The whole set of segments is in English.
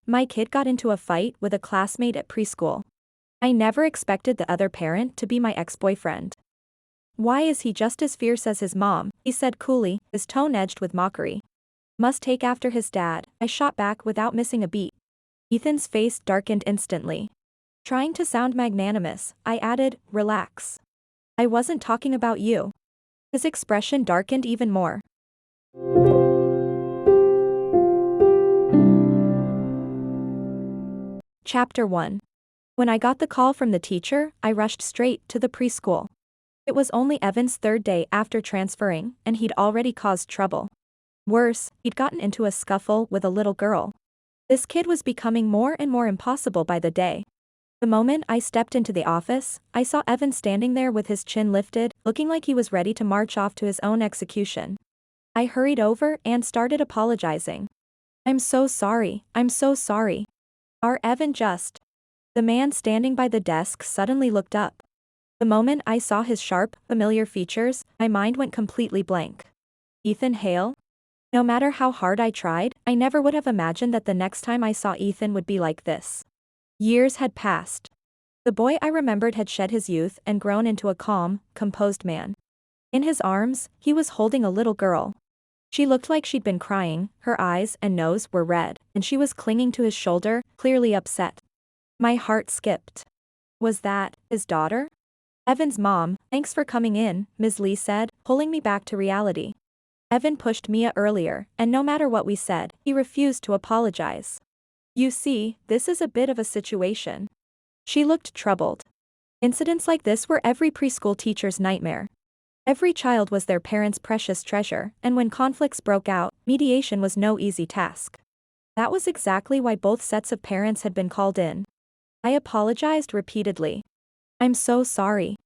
my kid got into a fight with a classmate at preschool. I never expected the other parent to be my ex-boyfriend. Why is he just as fierce as his mom? He said coolly, his tone edged with mockery. Must take after his dad, I shot back without missing a beat. Ethan's face darkened instantly. Trying to sound magnanimous, I added, relax. I wasn't talking about you. His expression darkened even more. Chapter 1. When I got the call from the teacher, I rushed straight to the preschool. It was only Evan's third day after transferring, and he'd already caused trouble. Worse, he'd gotten into a scuffle with a little girl. This kid was becoming more and more impossible by the day. The moment I stepped into the office, I saw Evan standing there with his chin lifted, looking like he was ready to march off to his own execution. I hurried over and started apologizing. I'm so sorry. Our Evan just. The man standing by the desk suddenly looked up. The moment I saw his sharp, familiar features, my mind went completely blank. Ethan Hale? No matter how hard I tried, I never would have imagined that the next time I saw Ethan would be like this. Years had passed. The boy I remembered had shed his youth and grown into a calm, composed man. In his arms, he was holding a little girl. She looked like she'd been crying, her eyes and nose were red, and she was clinging to his shoulder, clearly upset. My heart skipped. Was that his daughter? Evan's mom, thanks for coming in, Ms. Lee said, pulling me back to reality. Evan pushed Mia earlier, and no matter what we said, he refused to apologize. You see, this is a bit of a situation. She looked troubled. Incidents like this were every preschool teacher's nightmare. Every child was their parents' precious treasure, and when conflicts broke out, mediation was no easy task. That was exactly why both sets of parents had been called in. I apologized repeatedly. I'm so sorry.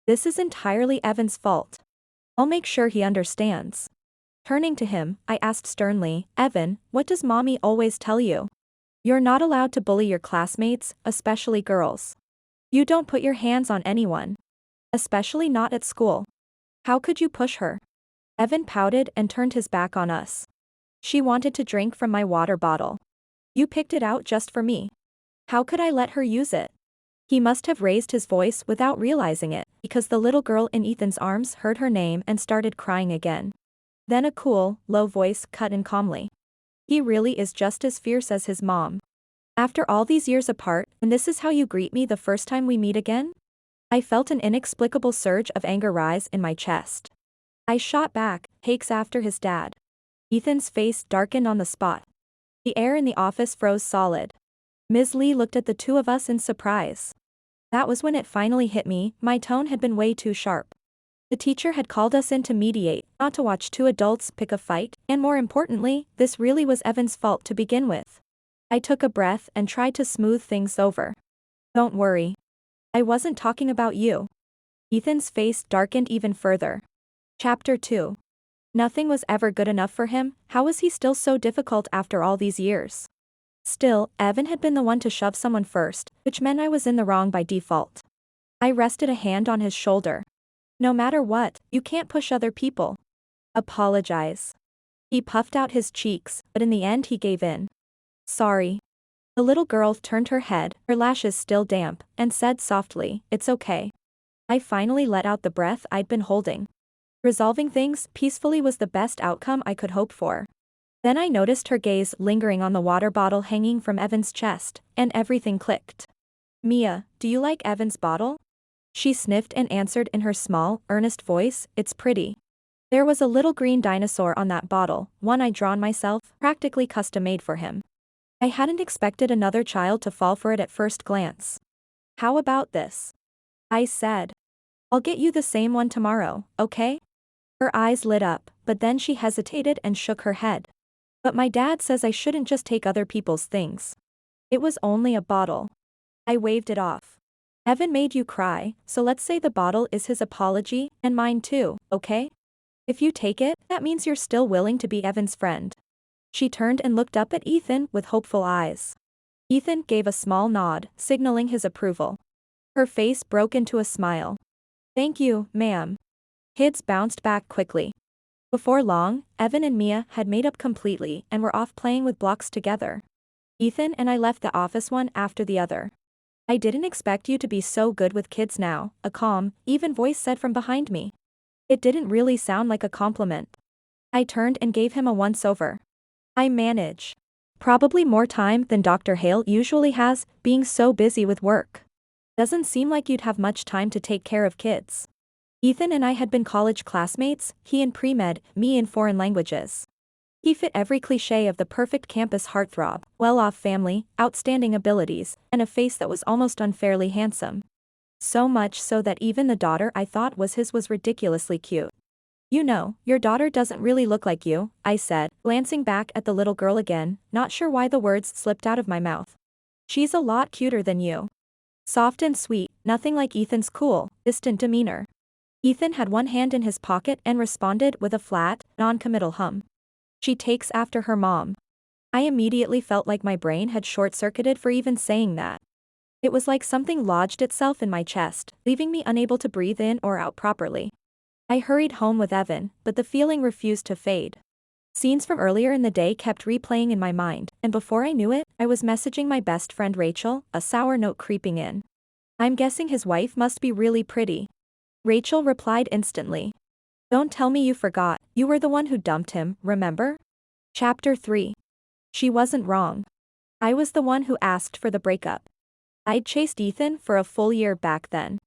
This is entirely Evan's fault. I'll make sure he understands. Turning to him, I asked sternly, Evan, what does mommy always tell you? You're not allowed to bully your classmates, especially girls. You don't put your hands on anyone. Especially not at school. How could you push her? Evan pouted and turned his back on us. She wanted to drink from my water bottle. You picked it out just for me. How could I let her use it? He must have raised his voice without realizing it, because the little girl in Ethan's arms heard her name and started crying again. Then a cool, low voice cut in calmly. He really is just as fierce as his mom. After all these years apart, and this is how you greet me the first time we meet again? I felt an inexplicable surge of anger rise in my chest. I shot back, takes after his dad. Ethan's face darkened on the spot. The air in the office froze solid. Ms. Lee looked at the two of us in surprise. That was when it finally hit me, my tone had been way too sharp. The teacher had called us in to mediate, not to watch two adults pick a fight, and more importantly, this really was Evan's fault to begin with. I took a breath and tried to smooth things over. Don't worry. I wasn't talking about you. Ethan's face darkened even further. Chapter 2. Nothing was ever good enough for him. How was he still so difficult after all these years? Still, Evan had been the one to shove someone first, which meant I was in the wrong by default. I rested a hand on his shoulder. No matter what, you can't push other people. Apologize. He puffed out his cheeks, but in the end he gave in. Sorry. The little girl turned her head, her lashes still damp, and said softly, it's okay. I finally let out the breath I'd been holding. Resolving things peacefully was the best outcome I could hope for. Then I noticed her gaze lingering on the water bottle hanging from Evan's chest, and everything clicked. Mia, do you like Evan's bottle? She sniffed and answered in her small, earnest voice, it's pretty. There was a little green dinosaur on that bottle, one I'd drawn myself, practically custom-made for him. I hadn't expected another child to fall for it at first glance. How about this? I said. I'll get you the same one tomorrow, okay? Her eyes lit up, but then she hesitated and shook her head. But my dad says I shouldn't just take other people's things. It was only a bottle. I waved it off. Evan made you cry, so let's say the bottle is his apology, and mine too, okay? If you take it, that means you're still willing to be Evan's friend. She turned and looked up at Ethan with hopeful eyes. Ethan gave a small nod, signaling his approval. Her face broke into a smile. Thank you, ma'am. Kids bounced back quickly. Before long, Evan and Mia had made up completely and were off playing with blocks together. Ethan and I left the office one after the other. I didn't expect you to be so good with kids now, a calm, even voice said from behind me. It didn't really sound like a compliment. I turned and gave him a once-over. I manage. Probably more time than Dr. Hale usually has, being so busy with work. Doesn't seem like you'd have much time to take care of kids. Ethan and I had been college classmates, he in pre-med, me in foreign languages. He fit every cliché of the perfect campus heartthrob, well-off family, outstanding abilities, and a face that was almost unfairly handsome. So much so that even the daughter I thought was his was ridiculously cute. You know, your daughter doesn't really look like you, I said, glancing back at the little girl again, not sure why the words slipped out of my mouth. She's a lot cuter than you. Soft and sweet, nothing like Ethan's cool, distant demeanor. Ethan had one hand in his pocket and responded with a flat, non-committal hum. She takes after her mom. I immediately felt like my brain had short-circuited for even saying that. It was like something lodged itself in my chest, leaving me unable to breathe in or out properly. I hurried home with Evan, but the feeling refused to fade. Scenes from earlier in the day kept replaying in my mind, and before I knew it, I was messaging my best friend Rachel, a sour note creeping in. I'm guessing his wife must be really pretty. Rachel replied instantly. Don't tell me you forgot, you were the one who dumped him, remember? Chapter 3. She wasn't wrong. I was the one who asked for the breakup. I'd chased Ethan for a full year back then.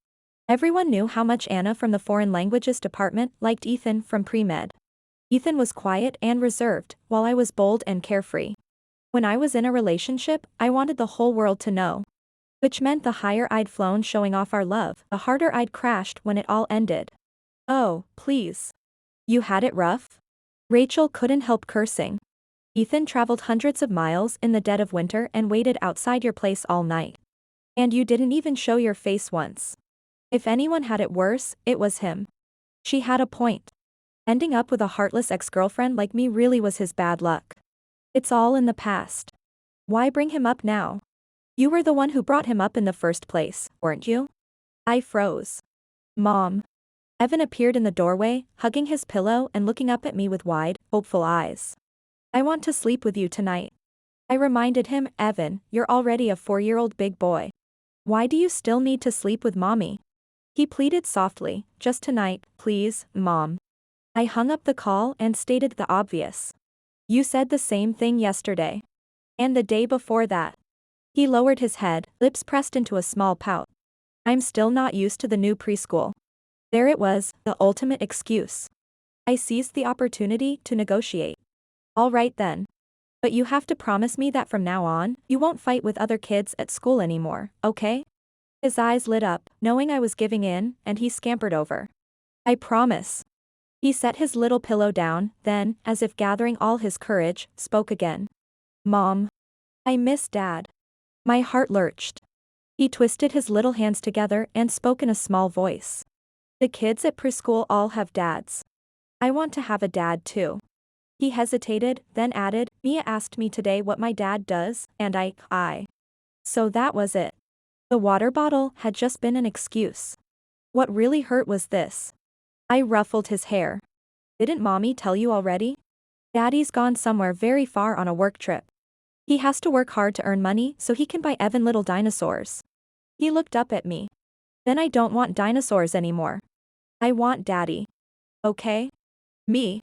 Everyone knew how much Anna from the foreign languages department liked Ethan from pre-med. Ethan was quiet and reserved, while I was bold and carefree. When I was in a relationship, I wanted the whole world to know. Which meant the higher I'd flown showing off our love, the harder I'd crashed when it all ended. Oh, please. You had it rough? Rachel couldn't help cursing. Ethan traveled hundreds of miles in the dead of winter and waited outside your place all night. And you didn't even show your face once. If anyone had it worse, it was him. She had a point. Ending up with a heartless ex-girlfriend like me really was his bad luck. It's all in the past. Why bring him up now? You were the one who brought him up in the first place, weren't you? I froze. Mom. Evan appeared in the doorway, hugging his pillow and looking up at me with wide, hopeful eyes. I want to sleep with you tonight. I reminded him, Evan, you're already a 4-year-old big boy. Why do you still need to sleep with mommy? He pleaded softly, just tonight, please, Mom. I hung up the call and stated the obvious. You said the same thing yesterday. And the day before that. He lowered his head, lips pressed into a small pout. I'm still not used to the new preschool. There it was, the ultimate excuse. I seized the opportunity to negotiate. All right then. But you have to promise me that from now on, you won't fight with other kids at school anymore, okay? His eyes lit up, knowing I was giving in, and he scampered over. I promise. He set his little pillow down, then, as if gathering all his courage, spoke again. Mom. I miss Dad. My heart lurched. He twisted his little hands together and spoke in a small voice. The kids at preschool all have dads. I want to have a dad too. He hesitated, then added, Mia asked me today what my dad does, and I. So that was it. The water bottle had just been an excuse. What really hurt was this. I ruffled his hair. Didn't mommy tell you already? Daddy's gone somewhere very far on a work trip. He has to work hard to earn money so he can buy Evan little dinosaurs. He looked up at me. Then I don't want dinosaurs anymore. I want Daddy. Okay? Me.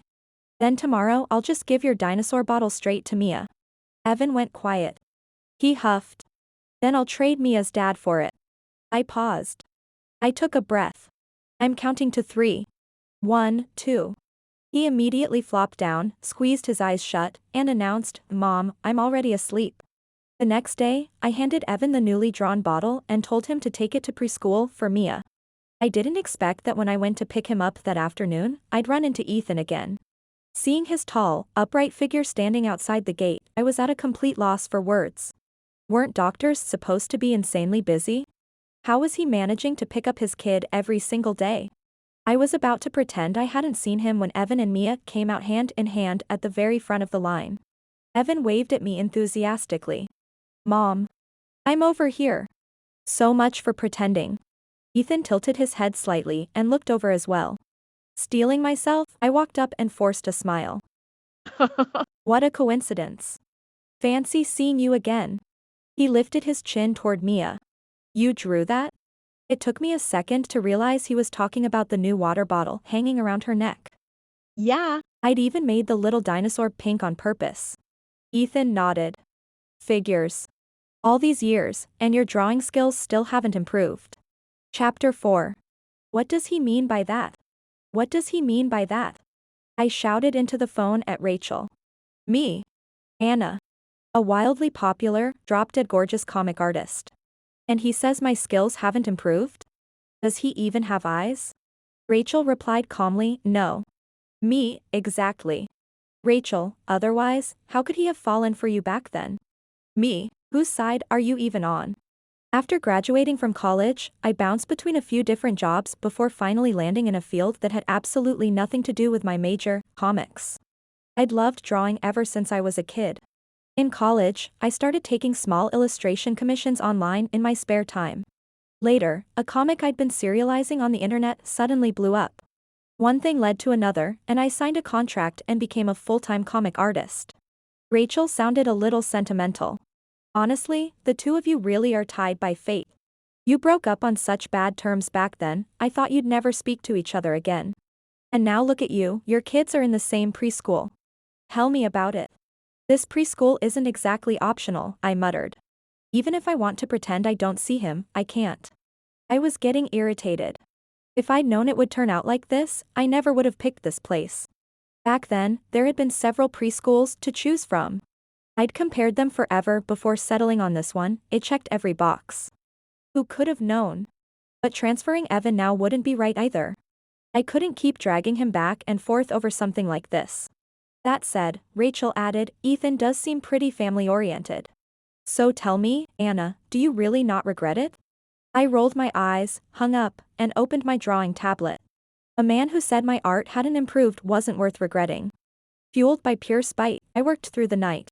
Then tomorrow I'll just give your dinosaur bottle straight to Mia. Evan went quiet. He huffed. Then I'll trade Mia's dad for it. I paused. I took a breath. I'm counting to 3. 1, 2. He immediately flopped down, squeezed his eyes shut, and announced, Mom, I'm already asleep. The next day, I handed Evan the newly drawn bottle and told him to take it to preschool for Mia. I didn't expect that when I went to pick him up that afternoon, I'd run into Ethan again. Seeing his tall, upright figure standing outside the gate, I was at a complete loss for words. Weren't doctors supposed to be insanely busy? How was he managing to pick up his kid every single day? I was about to pretend I hadn't seen him when Evan and Mia came out hand in hand at the very front of the line. Evan waved at me enthusiastically. Mom. I'm over here. So much for pretending. Ethan tilted his head slightly and looked over as well. Steeling myself, I walked up and forced a smile. What a coincidence. Fancy seeing you again. He lifted his chin toward Mia. You drew that? It took me a second to realize he was talking about the new water bottle hanging around her neck. Yeah, I'd even made the little dinosaur pink on purpose. Ethan nodded. Figures. All these years, and your drawing skills still haven't improved. Chapter 4. What does he mean by that? What does he mean by that? I shouted into the phone at Rachel. Me. Anna. A wildly popular, drop-dead gorgeous comic artist. And he says my skills haven't improved? Does he even have eyes? Rachel replied calmly, no. Me, exactly. Rachel, otherwise, how could he have fallen for you back then? Me, whose side are you even on? After graduating from college, I bounced between a few different jobs before finally landing in a field that had absolutely nothing to do with my major, comics. I'd loved drawing ever since I was a kid. In college, I started taking small illustration commissions online in my spare time. Later, a comic I'd been serializing on the internet suddenly blew up. One thing led to another, and I signed a contract and became a full-time comic artist. Rachel sounded a little sentimental. Honestly, the two of you really are tied by fate. You broke up on such bad terms back then, I thought you'd never speak to each other again. And now look at you, your kids are in the same preschool. Tell me about it. This preschool isn't exactly optional, I muttered. Even if I want to pretend I don't see him, I can't. I was getting irritated. If I'd known it would turn out like this, I never would have picked this place. Back then, there had been several preschools to choose from. I'd compared them forever before settling on this one, it checked every box. Who could have known? But transferring Evan now wouldn't be right either. I couldn't keep dragging him back and forth over something like this. That said, Rachel added, Ethan does seem pretty family-oriented. So tell me, Anna, do you really not regret it? I rolled my eyes, hung up, and opened my drawing tablet. A man who said my art hadn't improved wasn't worth regretting. Fueled by pure spite, I worked through the night.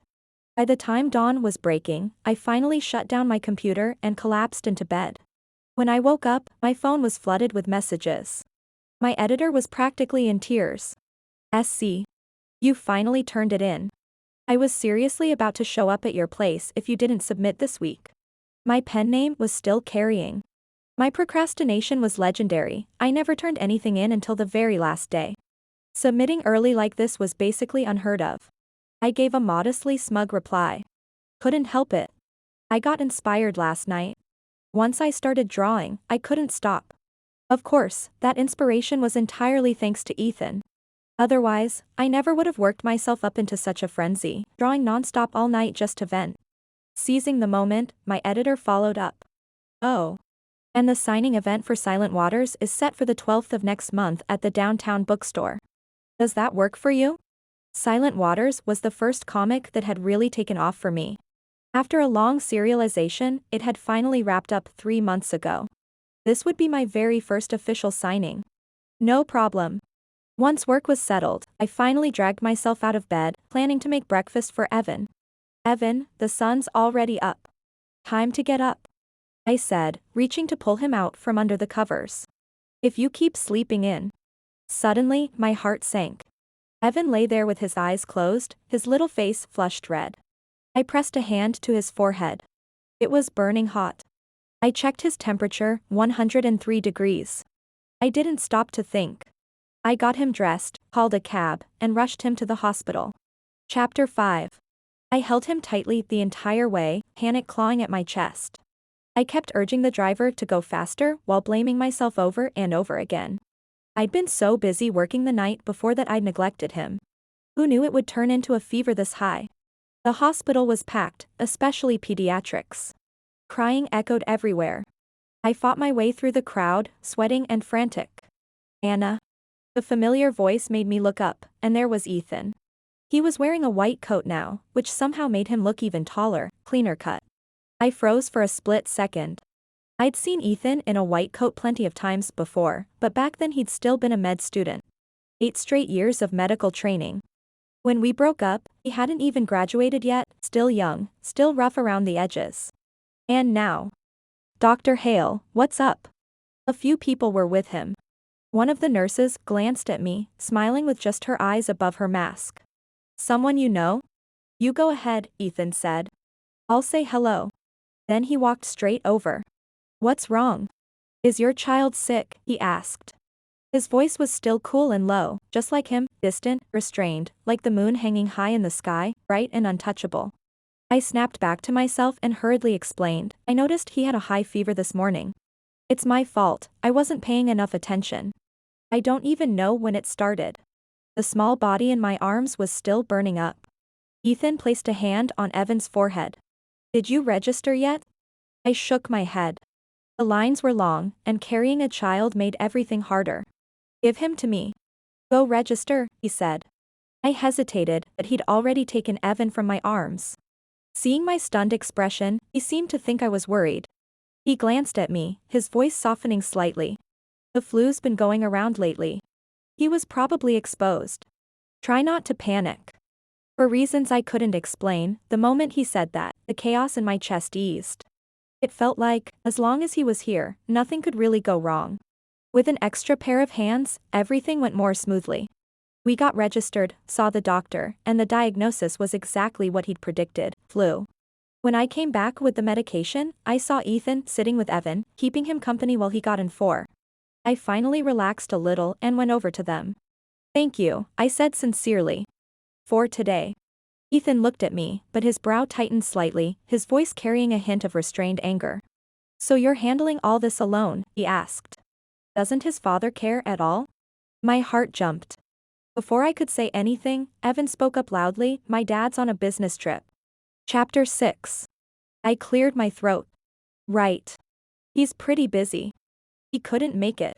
By the time dawn was breaking, I finally shut down my computer and collapsed into bed. When I woke up, my phone was flooded with messages. My editor was practically in tears. SC. You finally turned it in. I was seriously about to show up at your place if you didn't submit this week. My pen name was still carrying. My procrastination was legendary, I never turned anything in until the very last day. Submitting early like this was basically unheard of. I gave a modestly smug reply. Couldn't help it. I got inspired last night. Once I started drawing, I couldn't stop. Of course, that inspiration was entirely thanks to Ethan. Otherwise, I never would have worked myself up into such a frenzy, drawing nonstop all night just to vent. Seizing the moment, my editor followed up. Oh. And the signing event for Silent Waters is set for the 12th of next month at the downtown bookstore. Does that work for you? Silent Waters was the first comic that had really taken off for me. After a long serialization, it had finally wrapped up 3 months ago. This would be my very first official signing. No problem. Once work was settled, I finally dragged myself out of bed, planning to make breakfast for Evan. Evan, the sun's already up. Time to get up, I said, reaching to pull him out from under the covers. If you keep sleeping in. Suddenly, my heart sank. Evan lay there with his eyes closed, his little face flushed red. I pressed a hand to his forehead. It was burning hot. I checked his temperature, 103 degrees. I didn't stop to think. I got him dressed, called a cab, and rushed him to the hospital. Chapter 5. I held him tightly the entire way, panic clawing at my chest. I kept urging the driver to go faster while blaming myself over and over again. I'd been so busy working the night before that I'd neglected him. Who knew it would turn into a fever this high? The hospital was packed, especially pediatrics. Crying echoed everywhere. I fought my way through the crowd, sweating and frantic. Anna. The familiar voice made me look up, and there was Ethan. He was wearing a white coat now, which somehow made him look even taller, cleaner cut. I froze for a split second. I'd seen Ethan in a white coat plenty of times before, but back then he'd still been a med student. 8 straight years of medical training. When we broke up, he hadn't even graduated yet, still young, still rough around the edges. And now. Dr. Hale, what's up? A few people were with him. One of the nurses glanced at me, smiling with just her eyes above her mask. Someone you know? You go ahead, Ethan said. I'll say hello. Then he walked straight over. What's wrong? Is your child sick? He asked. His voice was still cool and low, just like him, distant, restrained, like the moon hanging high in the sky, bright and untouchable. I snapped back to myself and hurriedly explained, I noticed he had a high fever this morning. It's my fault, I wasn't paying enough attention. I don't even know when it started. The small body in my arms was still burning up. Ethan placed a hand on Evan's forehead. Did you register yet? I shook my head. The lines were long, and carrying a child made everything harder. Give him to me. Go register, he said. I hesitated, but he'd already taken Evan from my arms. Seeing my stunned expression, he seemed to think I was worried. He glanced at me, his voice softening slightly. The flu's been going around lately. He was probably exposed. Try not to panic. For reasons I couldn't explain, the moment he said that, the chaos in my chest eased. It felt like, as long as he was here, nothing could really go wrong. With an extra pair of hands, everything went more smoothly. We got registered, saw the doctor, and the diagnosis was exactly what he'd predicted, flu. When I came back with the medication, I saw Ethan sitting with Evan, keeping him company while he got in for. I finally relaxed a little and went over to them. Thank you, I said sincerely. For today. Ethan looked at me, but his brow tightened slightly, his voice carrying a hint of restrained anger. So you're handling all this alone? He asked. Doesn't his father care at all? My heart jumped. Before I could say anything, Evan spoke up loudly, my dad's on a business trip. Chapter 6. I cleared my throat. Right. He's pretty busy. He couldn't make it.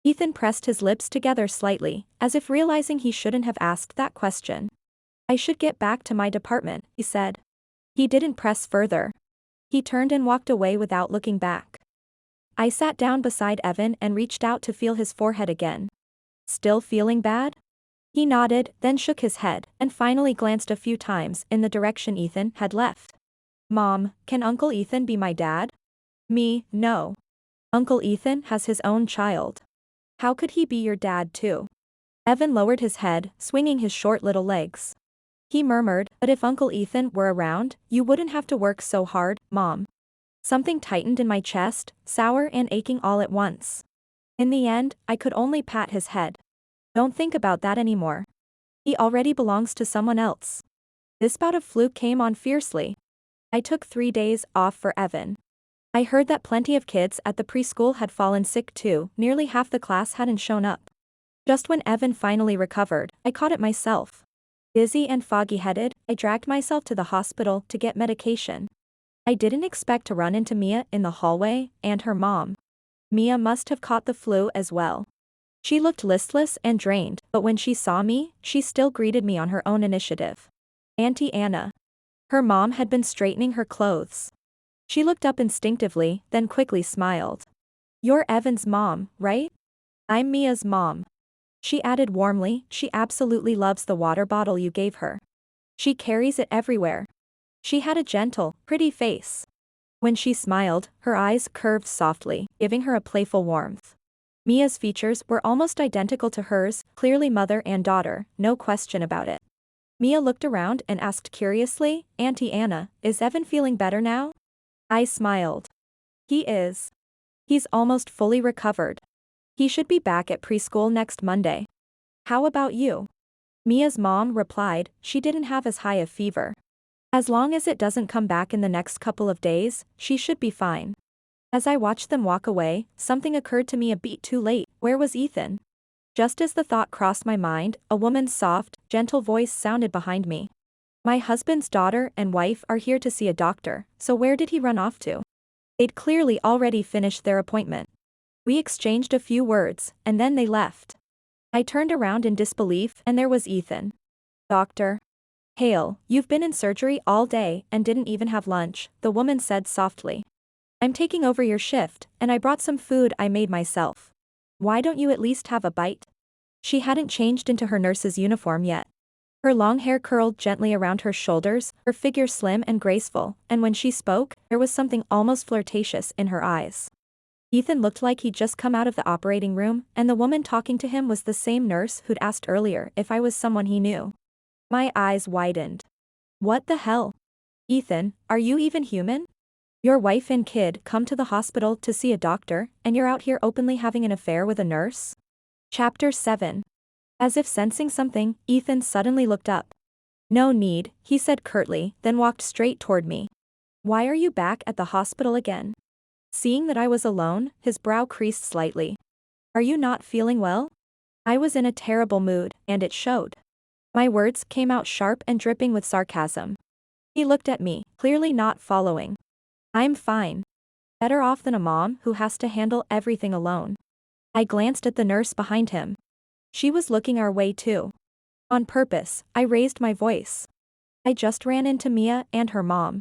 Ethan pressed his lips together slightly, as if realizing he shouldn't have asked that question. I should get back to my department, he said. He didn't press further. He turned and walked away without looking back. I sat down beside Evan and reached out to feel his forehead again. Still feeling bad? He nodded, then shook his head, and finally glanced a few times in the direction Ethan had left. Mom, can Uncle Ethan be my dad? Me, no. Uncle Ethan has his own child. How could he be your dad too? Evan lowered his head, swinging his short little legs. He murmured, but if Uncle Ethan were around, you wouldn't have to work so hard, Mom. Something tightened in my chest, sour and aching all at once. In the end, I could only pat his head. Don't think about that anymore. He already belongs to someone else. This bout of flu came on fiercely. I took 3 days off for Evan. I heard that plenty of kids at the preschool had fallen sick too, nearly half the class hadn't shown up. Just when Evan finally recovered, I caught it myself. Dizzy and foggy-headed, I dragged myself to the hospital to get medication. I didn't expect to run into Mia in the hallway, and her mom. Mia must have caught the flu as well. She looked listless and drained, but when she saw me, she still greeted me on her own initiative. Auntie Anna. Her mom had been straightening her clothes. She looked up instinctively, then quickly smiled. You're Evan's mom, right? I'm Mia's mom. She added warmly, she absolutely loves the water bottle you gave her. She carries it everywhere. She had a gentle, pretty face. When she smiled, her eyes curved softly, giving her a playful warmth. Mia's features were almost identical to hers, clearly mother and daughter, no question about it. Mia looked around and asked curiously, Auntie Anna, is Evan feeling better now? I smiled. He is. He's almost fully recovered. He should be back at preschool next Monday. How about you? Mia's mom replied, she didn't have as high a fever. As long as it doesn't come back in the next couple of days, she should be fine. As I watched them walk away, something occurred to me a beat too late. Where was Ethan? Just as the thought crossed my mind, a woman's soft, gentle voice sounded behind me. My husband's daughter and wife are here to see a doctor, so where did he run off to? They'd clearly already finished their appointment. We exchanged a few words, and then they left. I turned around in disbelief, and there was Ethan. Doctor Hale, you've been in surgery all day and didn't even have lunch, the woman said softly. I'm taking over your shift, and I brought some food I made myself. Why don't you at least have a bite? She hadn't changed into her nurse's uniform yet. Her long hair curled gently around her shoulders, her figure slim and graceful, and when she spoke, there was something almost flirtatious in her eyes. Ethan looked like he'd just come out of the operating room, and the woman talking to him was the same nurse who'd asked earlier if I was someone he knew. My eyes widened. What the hell? Ethan, are you even human? Your wife and kid come to the hospital to see a doctor, and you're out here openly having an affair with a nurse? Chapter 7. As if sensing something, Ethan suddenly looked up. No need, he said curtly, then walked straight toward me. Why are you back at the hospital again? Seeing that I was alone, his brow creased slightly. Are you not feeling well? I was in a terrible mood, and it showed. My words came out sharp and dripping with sarcasm. He looked at me, clearly not following. I'm fine. Better off than a mom who has to handle everything alone. I glanced at the nurse behind him. She was looking our way too. On purpose, I raised my voice. I just ran into Mia and her mom.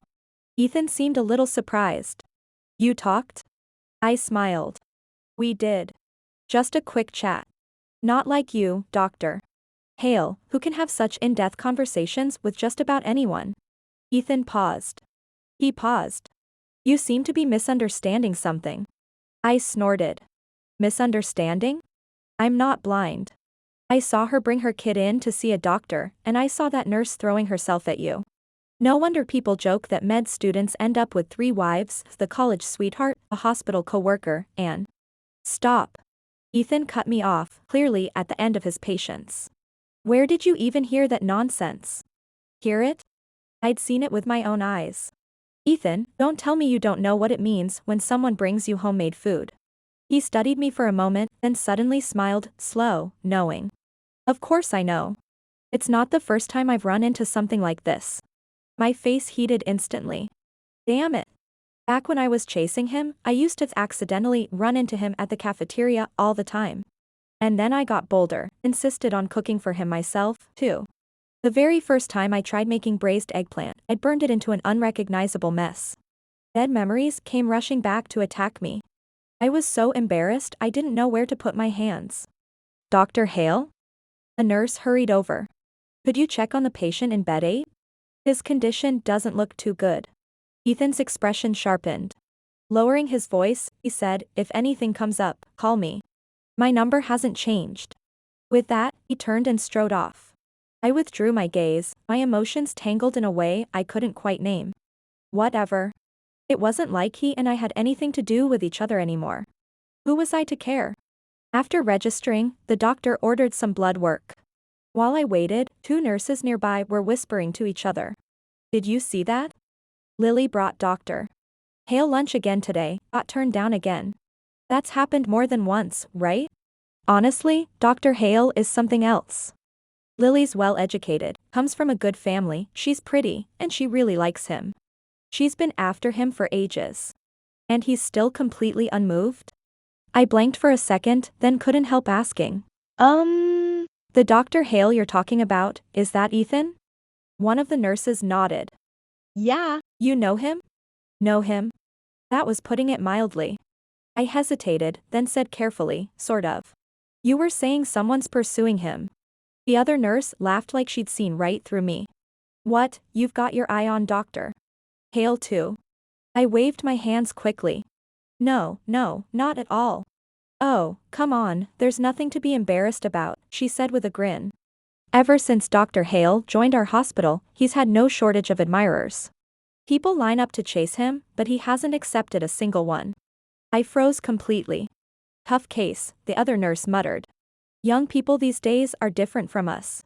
Ethan seemed a little surprised. You talked? I smiled. We did. Just a quick chat. Not like you, Doctor Hale, who can have such in-depth conversations with just about anyone. Ethan paused. He paused. You seem to be misunderstanding something. I snorted. Misunderstanding? I'm not blind. I saw her bring her kid in to see a doctor, and I saw that nurse throwing herself at you. No wonder people joke that med students end up with 3 wives, the college sweetheart, a hospital co-worker, and... Stop. Ethan cut me off, clearly at the end of his patience. Where did you even hear that nonsense? Hear it? I'd seen it with my own eyes. Ethan, don't tell me you don't know what it means when someone brings you homemade food. He studied me for a moment, then suddenly smiled, slow, knowing. Of course I know. It's not the first time I've run into something like this. My face heated instantly. Damn it. Back when I was chasing him, I used to accidentally run into him at the cafeteria all the time. And then I got bolder, insisted on cooking for him myself, too. The very first time I tried making braised eggplant, I burned it into an unrecognizable mess. Dead memories came rushing back to attack me. I was so embarrassed I didn't know where to put my hands. Dr. Hale? A nurse hurried over. Could you check on the patient in bed 8? His condition doesn't look too good. Ethan's expression sharpened. Lowering his voice, he said, if anything comes up, call me. My number hasn't changed. With that, he turned and strode off. I withdrew my gaze, my emotions tangled in a way I couldn't quite name. Whatever. It wasn't like he and I had anything to do with each other anymore. Who was I to care? After registering, the doctor ordered some blood work. While I waited, 2 nurses nearby were whispering to each other. Did you see that? Lily brought Dr. Hale lunch again today, got turned down again. That's happened more than once, right? Honestly, Dr. Hale is something else. Lily's well-educated, comes from a good family, she's pretty, and she really likes him. She's been after him for ages. And he's still completely unmoved? I blanked for a second, then couldn't help asking. The Dr. Hale you're talking about, is that Ethan? One of the nurses nodded. Yeah. You know him? Know him? That was putting it mildly. I hesitated, then said carefully, sort of. You were saying someone's pursuing him. The other nurse laughed like she'd seen right through me. What, you've got your eye on Dr. Hale too? I waved my hands quickly. No, not at all. Oh, come on, there's nothing to be embarrassed about, she said with a grin. Ever since Dr. Hale joined our hospital, he's had no shortage of admirers. People line up to chase him, but he hasn't accepted a single one. I froze completely. Tough case, the other nurse muttered. Young people these days are different from us.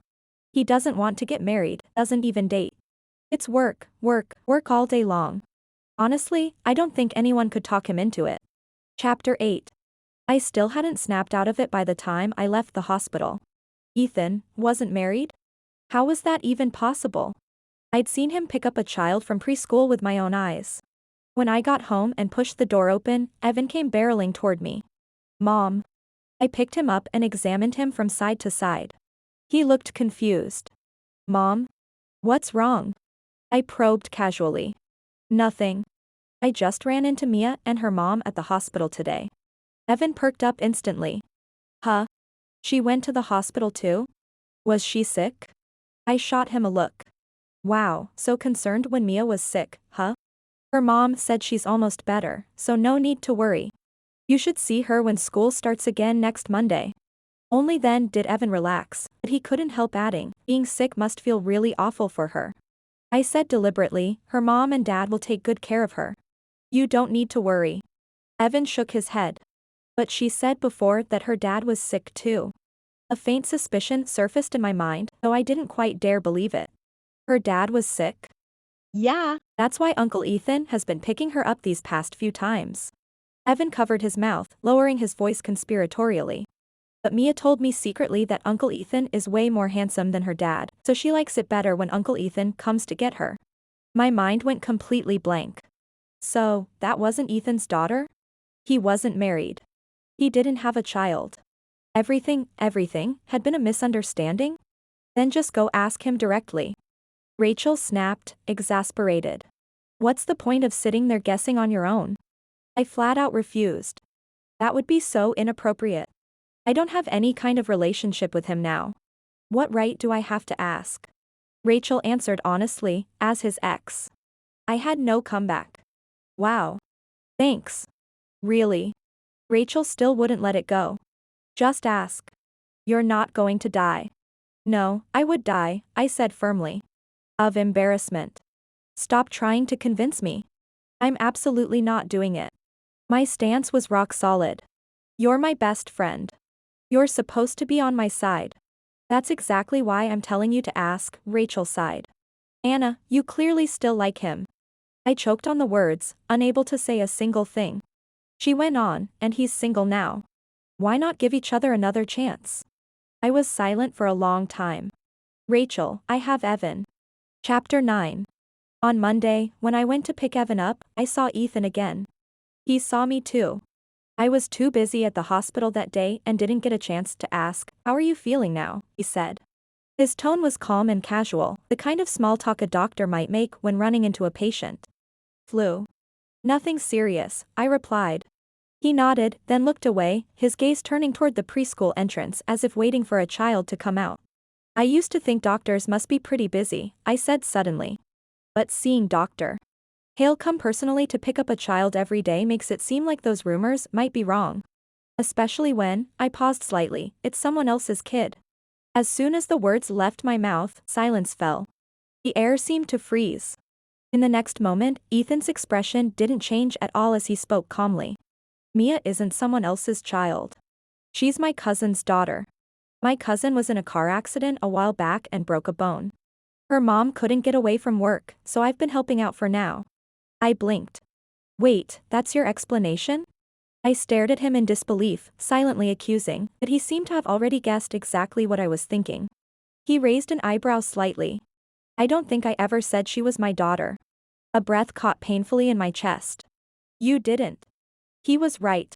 He doesn't want to get married, doesn't even date. It's work all day long. Honestly, I don't think anyone could talk him into it. Chapter 8. I still hadn't snapped out of it by the time I left the hospital. Ethan wasn't married? How was that even possible? I'd seen him pick up a child from preschool with my own eyes. When I got home and pushed the door open, Evan came barreling toward me. Mom. I picked him up and examined him from side to side. He looked confused. Mom? What's wrong? I probed casually. Nothing. I just ran into Mia and her mom at the hospital today. Evan perked up instantly. Huh? She went to the hospital too? Was she sick? I shot him a look. Wow, so concerned when Mia was sick, huh? Her mom said she's almost better, so no need to worry. You should see her when school starts again next Monday. Only then did Evan relax, but he couldn't help adding, being sick must feel really awful for her. I said deliberately, her mom and dad will take good care of her. You don't need to worry. Evan shook his head. But she said before that her dad was sick too. A faint suspicion surfaced in my mind, though I didn't quite dare believe it. Her dad was sick? Yeah, that's why Uncle Ethan has been picking her up these past few times. Evan covered his mouth, lowering his voice conspiratorially. But Mia told me secretly that Uncle Ethan is way more handsome than her dad, so she likes it better when Uncle Ethan comes to get her. My mind went completely blank. So, that wasn't Ethan's daughter? He wasn't married. He didn't have a child. Everything had been a misunderstanding? Then just go ask him directly. Rachel snapped, exasperated. What's the point of sitting there guessing on your own? I flat out refused. That would be so inappropriate. I don't have any kind of relationship with him now. What right do I have to ask? Rachel answered honestly, as his ex. I had no comeback. Wow. Thanks. Really? Rachel still wouldn't let it go. Just ask. You're not going to die. No, I would die, I said firmly. Of embarrassment. Stop trying to convince me. I'm absolutely not doing it. My stance was rock solid. You're my best friend. You're supposed to be on my side. That's exactly why I'm telling you to ask, Rachel sighed. Anna, you clearly still like him. I choked on the words, unable to say a single thing. She went on, and he's single now. Why not give each other another chance? I was silent for a long time. Rachel, I have Evan. Chapter 9. On Monday, when I went to pick Evan up, I saw Ethan again. He saw me too. I was too busy at the hospital that day and didn't get a chance to ask, "How are you feeling now?" he said. His tone was calm and casual, the kind of small talk a doctor might make when running into a patient. Flu. Nothing serious, I replied. He nodded, then looked away, his gaze turning toward the preschool entrance as if waiting for a child to come out. I used to think doctors must be pretty busy, I said suddenly. But seeing Dr. Hale come personally to pick up a child every day makes it seem like those rumors might be wrong. Especially when, I paused slightly, it's someone else's kid. As soon as the words left my mouth, silence fell. The air seemed to freeze. In the next moment, Ethan's expression didn't change at all as he spoke calmly. Mia isn't someone else's child. She's my cousin's daughter. My cousin was in a car accident a while back and broke a bone. Her mom couldn't get away from work, so I've been helping out for now. I blinked. Wait, that's your explanation? I stared at him in disbelief, silently accusing, but he seemed to have already guessed exactly what I was thinking. He raised an eyebrow slightly. I don't think I ever said she was my daughter. A breath caught painfully in my chest. You didn't. He was right.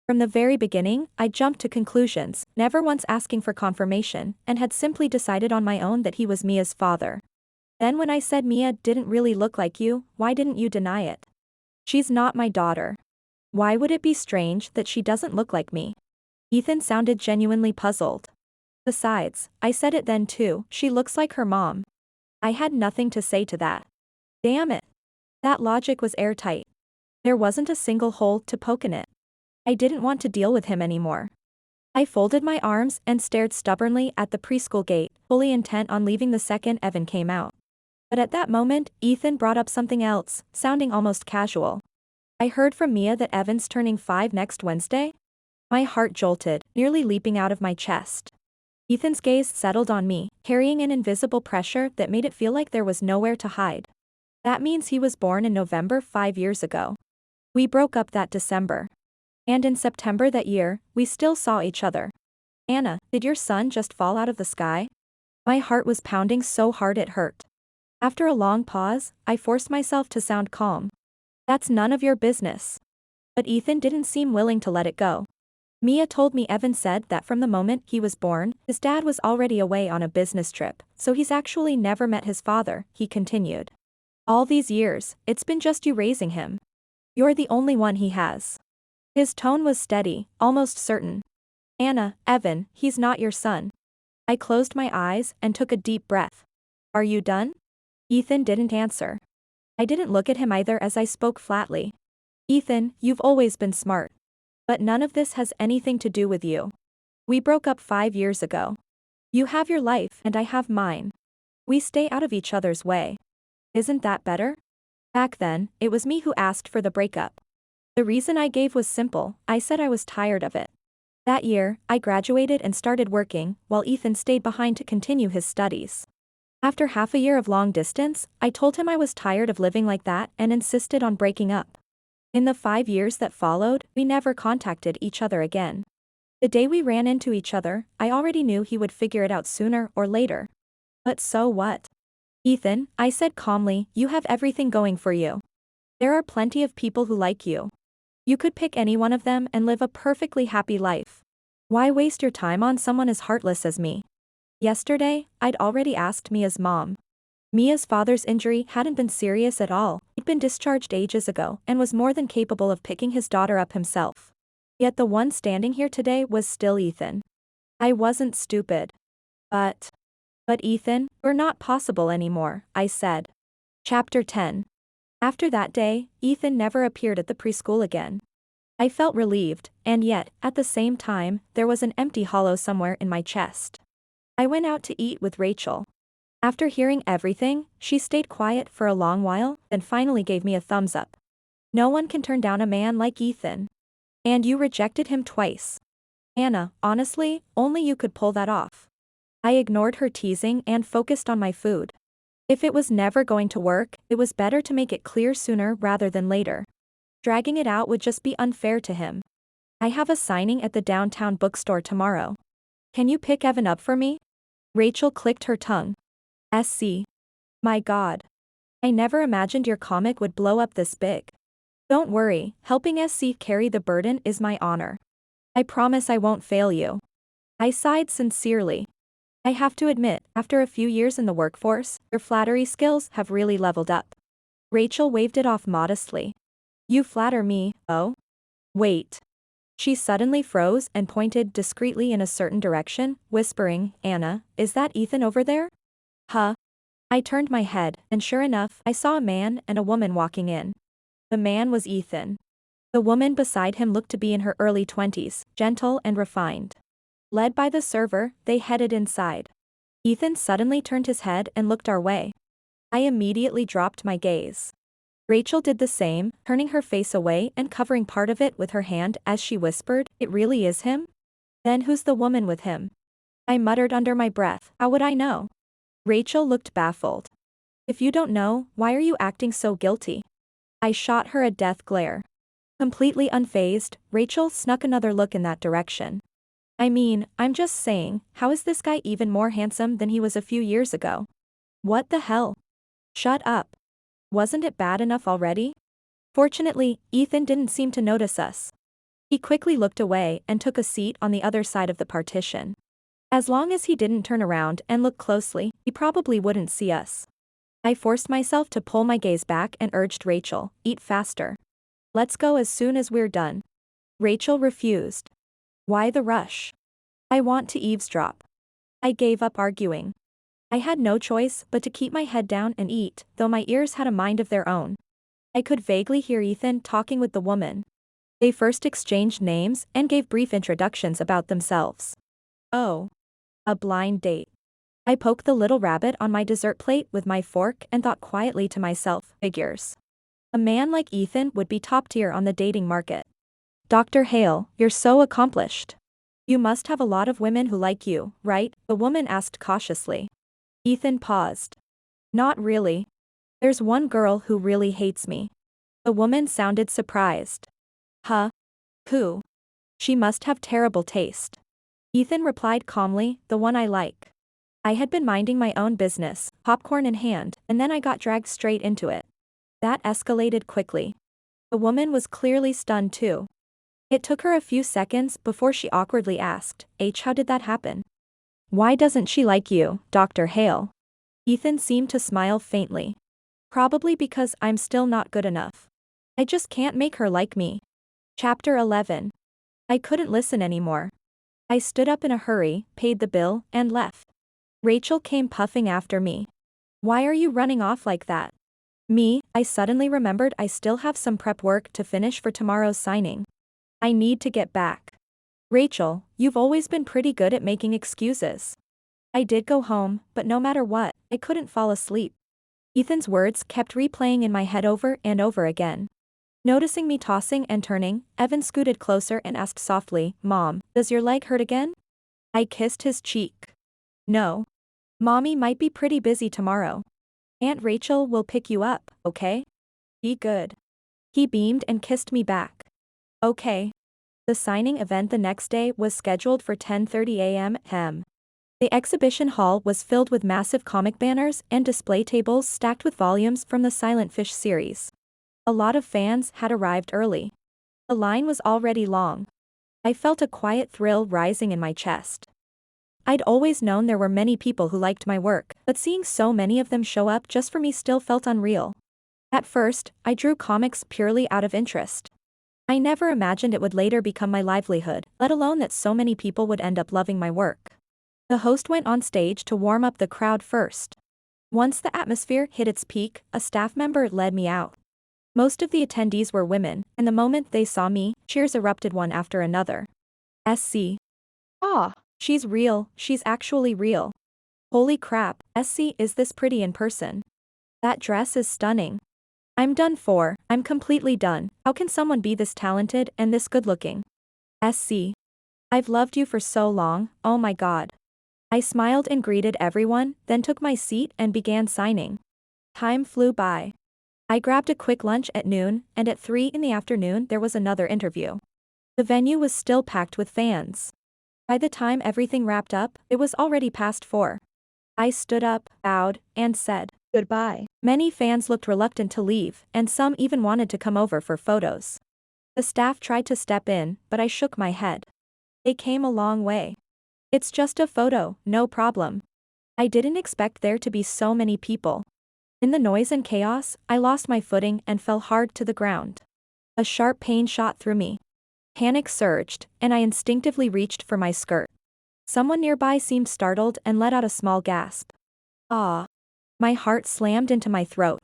From the very beginning, I jumped to conclusions, never once asking for confirmation, and had simply decided on my own that he was Mia's father. Then when I said Mia didn't really look like you, why didn't you deny it? She's not my daughter. Why would it be strange that she doesn't look like me? Ethan sounded genuinely puzzled. Besides, I said it then too, she looks like her mom. I had nothing to say to that. Damn it. That logic was airtight. There wasn't a single hole to poke in it. I didn't want to deal with him anymore. I folded my arms and stared stubbornly at the preschool gate, fully intent on leaving the second Evan came out. But at that moment, Ethan brought up something else, sounding almost casual. I heard from Mia that Evan's turning 5 next Wednesday. My heart jolted, nearly leaping out of my chest. Ethan's gaze settled on me, carrying an invisible pressure that made it feel like there was nowhere to hide. That means he was born in November 5 years ago. We broke up that December. And in September that year, we still saw each other. Anna, did your son just fall out of the sky? My heart was pounding so hard it hurt. After a long pause, I forced myself to sound calm. That's none of your business. But Ethan didn't seem willing to let it go. Mia told me Evan said that from the moment he was born, his dad was already away on a business trip, so he's actually never met his father, he continued. All these years, it's been just you raising him. You're the only one he has. His tone was steady, almost certain. Anna, Evan, he's not your son. I closed my eyes and took a deep breath. Are you done? Ethan didn't answer. I didn't look at him either as I spoke flatly. Ethan, you've always been smart. But none of this has anything to do with you. We broke up 5 years ago. You have your life and I have mine. We stay out of each other's way. Isn't that better? Back then, it was me who asked for the breakup. The reason I gave was simple, I said I was tired of it. That year, I graduated and started working, while Ethan stayed behind to continue his studies. After half a year of long distance, I told him I was tired of living like that and insisted on breaking up. In the 5 years that followed, we never contacted each other again. The day we ran into each other, I already knew he would figure it out sooner or later. But so what? Ethan, I said calmly, you have everything going for you. There are plenty of people who like you. You could pick any one of them and live a perfectly happy life. Why waste your time on someone as heartless as me? Yesterday, I'd already asked Mia's mom. Mia's father's injury hadn't been serious at all, he'd been discharged ages ago and was more than capable of picking his daughter up himself. Yet the one standing here today was still Ethan. I wasn't stupid. But Ethan, we're not possible anymore, I said. Chapter 10. After that day, Ethan never appeared at the preschool again. I felt relieved, and yet, at the same time, there was an empty hollow somewhere in my chest. I went out to eat with Rachel. After hearing everything, she stayed quiet for a long while, then finally gave me a thumbs up. No one can turn down a man like Ethan. And you rejected him twice. Anna, honestly, only you could pull that off. I ignored her teasing and focused on my food. If it was never going to work, it was better to make it clear sooner rather than later. Dragging it out would just be unfair to him. I have a signing at the downtown bookstore tomorrow. Can you pick Evan up for me? Rachel clicked her tongue. SC. My God. I never imagined your comic would blow up this big. Don't worry, helping SC carry the burden is my honor. I promise I won't fail you. I sighed sincerely. I have to admit, after a few years in the workforce, your flattery skills have really leveled up. Rachel waved it off modestly. You flatter me, oh? Wait. She suddenly froze and pointed discreetly in a certain direction, whispering, Anna, is that Ethan over there? Huh? I turned my head, and sure enough, I saw a man and a woman walking in. The man was Ethan. The woman beside him looked to be in her early 20s, gentle and refined. Led by the server, they headed inside. Ethan suddenly turned his head and looked our way. I immediately dropped my gaze. Rachel did the same, turning her face away and covering part of it with her hand as she whispered, it really is him? Then who's the woman with him? I muttered under my breath, how would I know? Rachel looked baffled. If you don't know, why are you acting so guilty? I shot her a death glare. Completely unfazed, Rachel snuck another look in that direction. I mean, I'm just saying, how is this guy even more handsome than he was a few years ago? What the hell? Shut up. Wasn't it bad enough already? Fortunately, Ethan didn't seem to notice us. He quickly looked away and took a seat on the other side of the partition. As long as he didn't turn around and look closely, he probably wouldn't see us. I forced myself to pull my gaze back and urged Rachel, eat faster. Let's go as soon as we're done. Rachel refused. Why the rush? I want to eavesdrop. I gave up arguing. I had no choice but to keep my head down and eat, though my ears had a mind of their own. I could vaguely hear Ethan talking with the woman. They first exchanged names and gave brief introductions about themselves. Oh. A blind date. I poked the little rabbit on my dessert plate with my fork and thought quietly to myself, figures. A man like Ethan would be top tier on the dating market. Dr. Hale, you're so accomplished. You must have a lot of women who like you, right? The woman asked cautiously. Ethan paused. Not really. There's one girl who really hates me. The woman sounded surprised. Huh? Who? She must have terrible taste. Ethan replied calmly, the one I like. I had been minding my own business, popcorn in hand, and then I got dragged straight into it. That escalated quickly. The woman was clearly stunned too. It took her a few seconds before she awkwardly asked, how did that happen? Why doesn't she like you, Dr. Hale? Ethan seemed to smile faintly. Probably because I'm still not good enough. I just can't make her like me. Chapter 11. I couldn't listen anymore. I stood up in a hurry, paid the bill, and left. Rachel came puffing after me. Why are you running off like that? I suddenly remembered I still have some prep work to finish for tomorrow's signing. I need to get back. Rachel, you've always been pretty good at making excuses. I did go home, but no matter what, I couldn't fall asleep. Ethan's words kept replaying in my head over and over again. Noticing me tossing and turning, Evan scooted closer and asked softly, "Mom, does your leg hurt again?" I kissed his cheek. "No. Mommy might be pretty busy tomorrow. Aunt Rachel will pick you up, okay? Be good." He beamed and kissed me back. Okay. The signing event the next day was scheduled for 10:30 a.m. The exhibition hall was filled with massive comic banners and display tables stacked with volumes from the Silent Fish series. A lot of fans had arrived early. The line was already long. I felt a quiet thrill rising in my chest. I'd always known there were many people who liked my work, but seeing so many of them show up just for me still felt unreal. At first, I drew comics purely out of interest. I never imagined it would later become my livelihood, let alone that so many people would end up loving my work. The host went on stage to warm up the crowd first. Once the atmosphere hit its peak, a staff member led me out. Most of the attendees were women, and the moment they saw me, cheers erupted one after another. SC. Ah, she's real, she's actually real. Holy crap, SC is this pretty in person. That dress is stunning. I'm done for, I'm completely done, how can someone be this talented and this good looking? SC. I've loved you for so long, oh my god. I smiled and greeted everyone, then took my seat and began signing. Time flew by. I grabbed a quick lunch at noon, and at 3 in the afternoon there was another interview. The venue was still packed with fans. By the time everything wrapped up, it was already past 4. I stood up, bowed, and said, "Goodbye." Many fans looked reluctant to leave, and some even wanted to come over for photos. The staff tried to step in, but I shook my head. They came a long way. It's just a photo, no problem. I didn't expect there to be so many people. In the noise and chaos, I lost my footing and fell hard to the ground. A sharp pain shot through me. Panic surged, and I instinctively reached for my skirt. Someone nearby seemed startled and let out a small gasp. Ah! My heart slammed into my throat.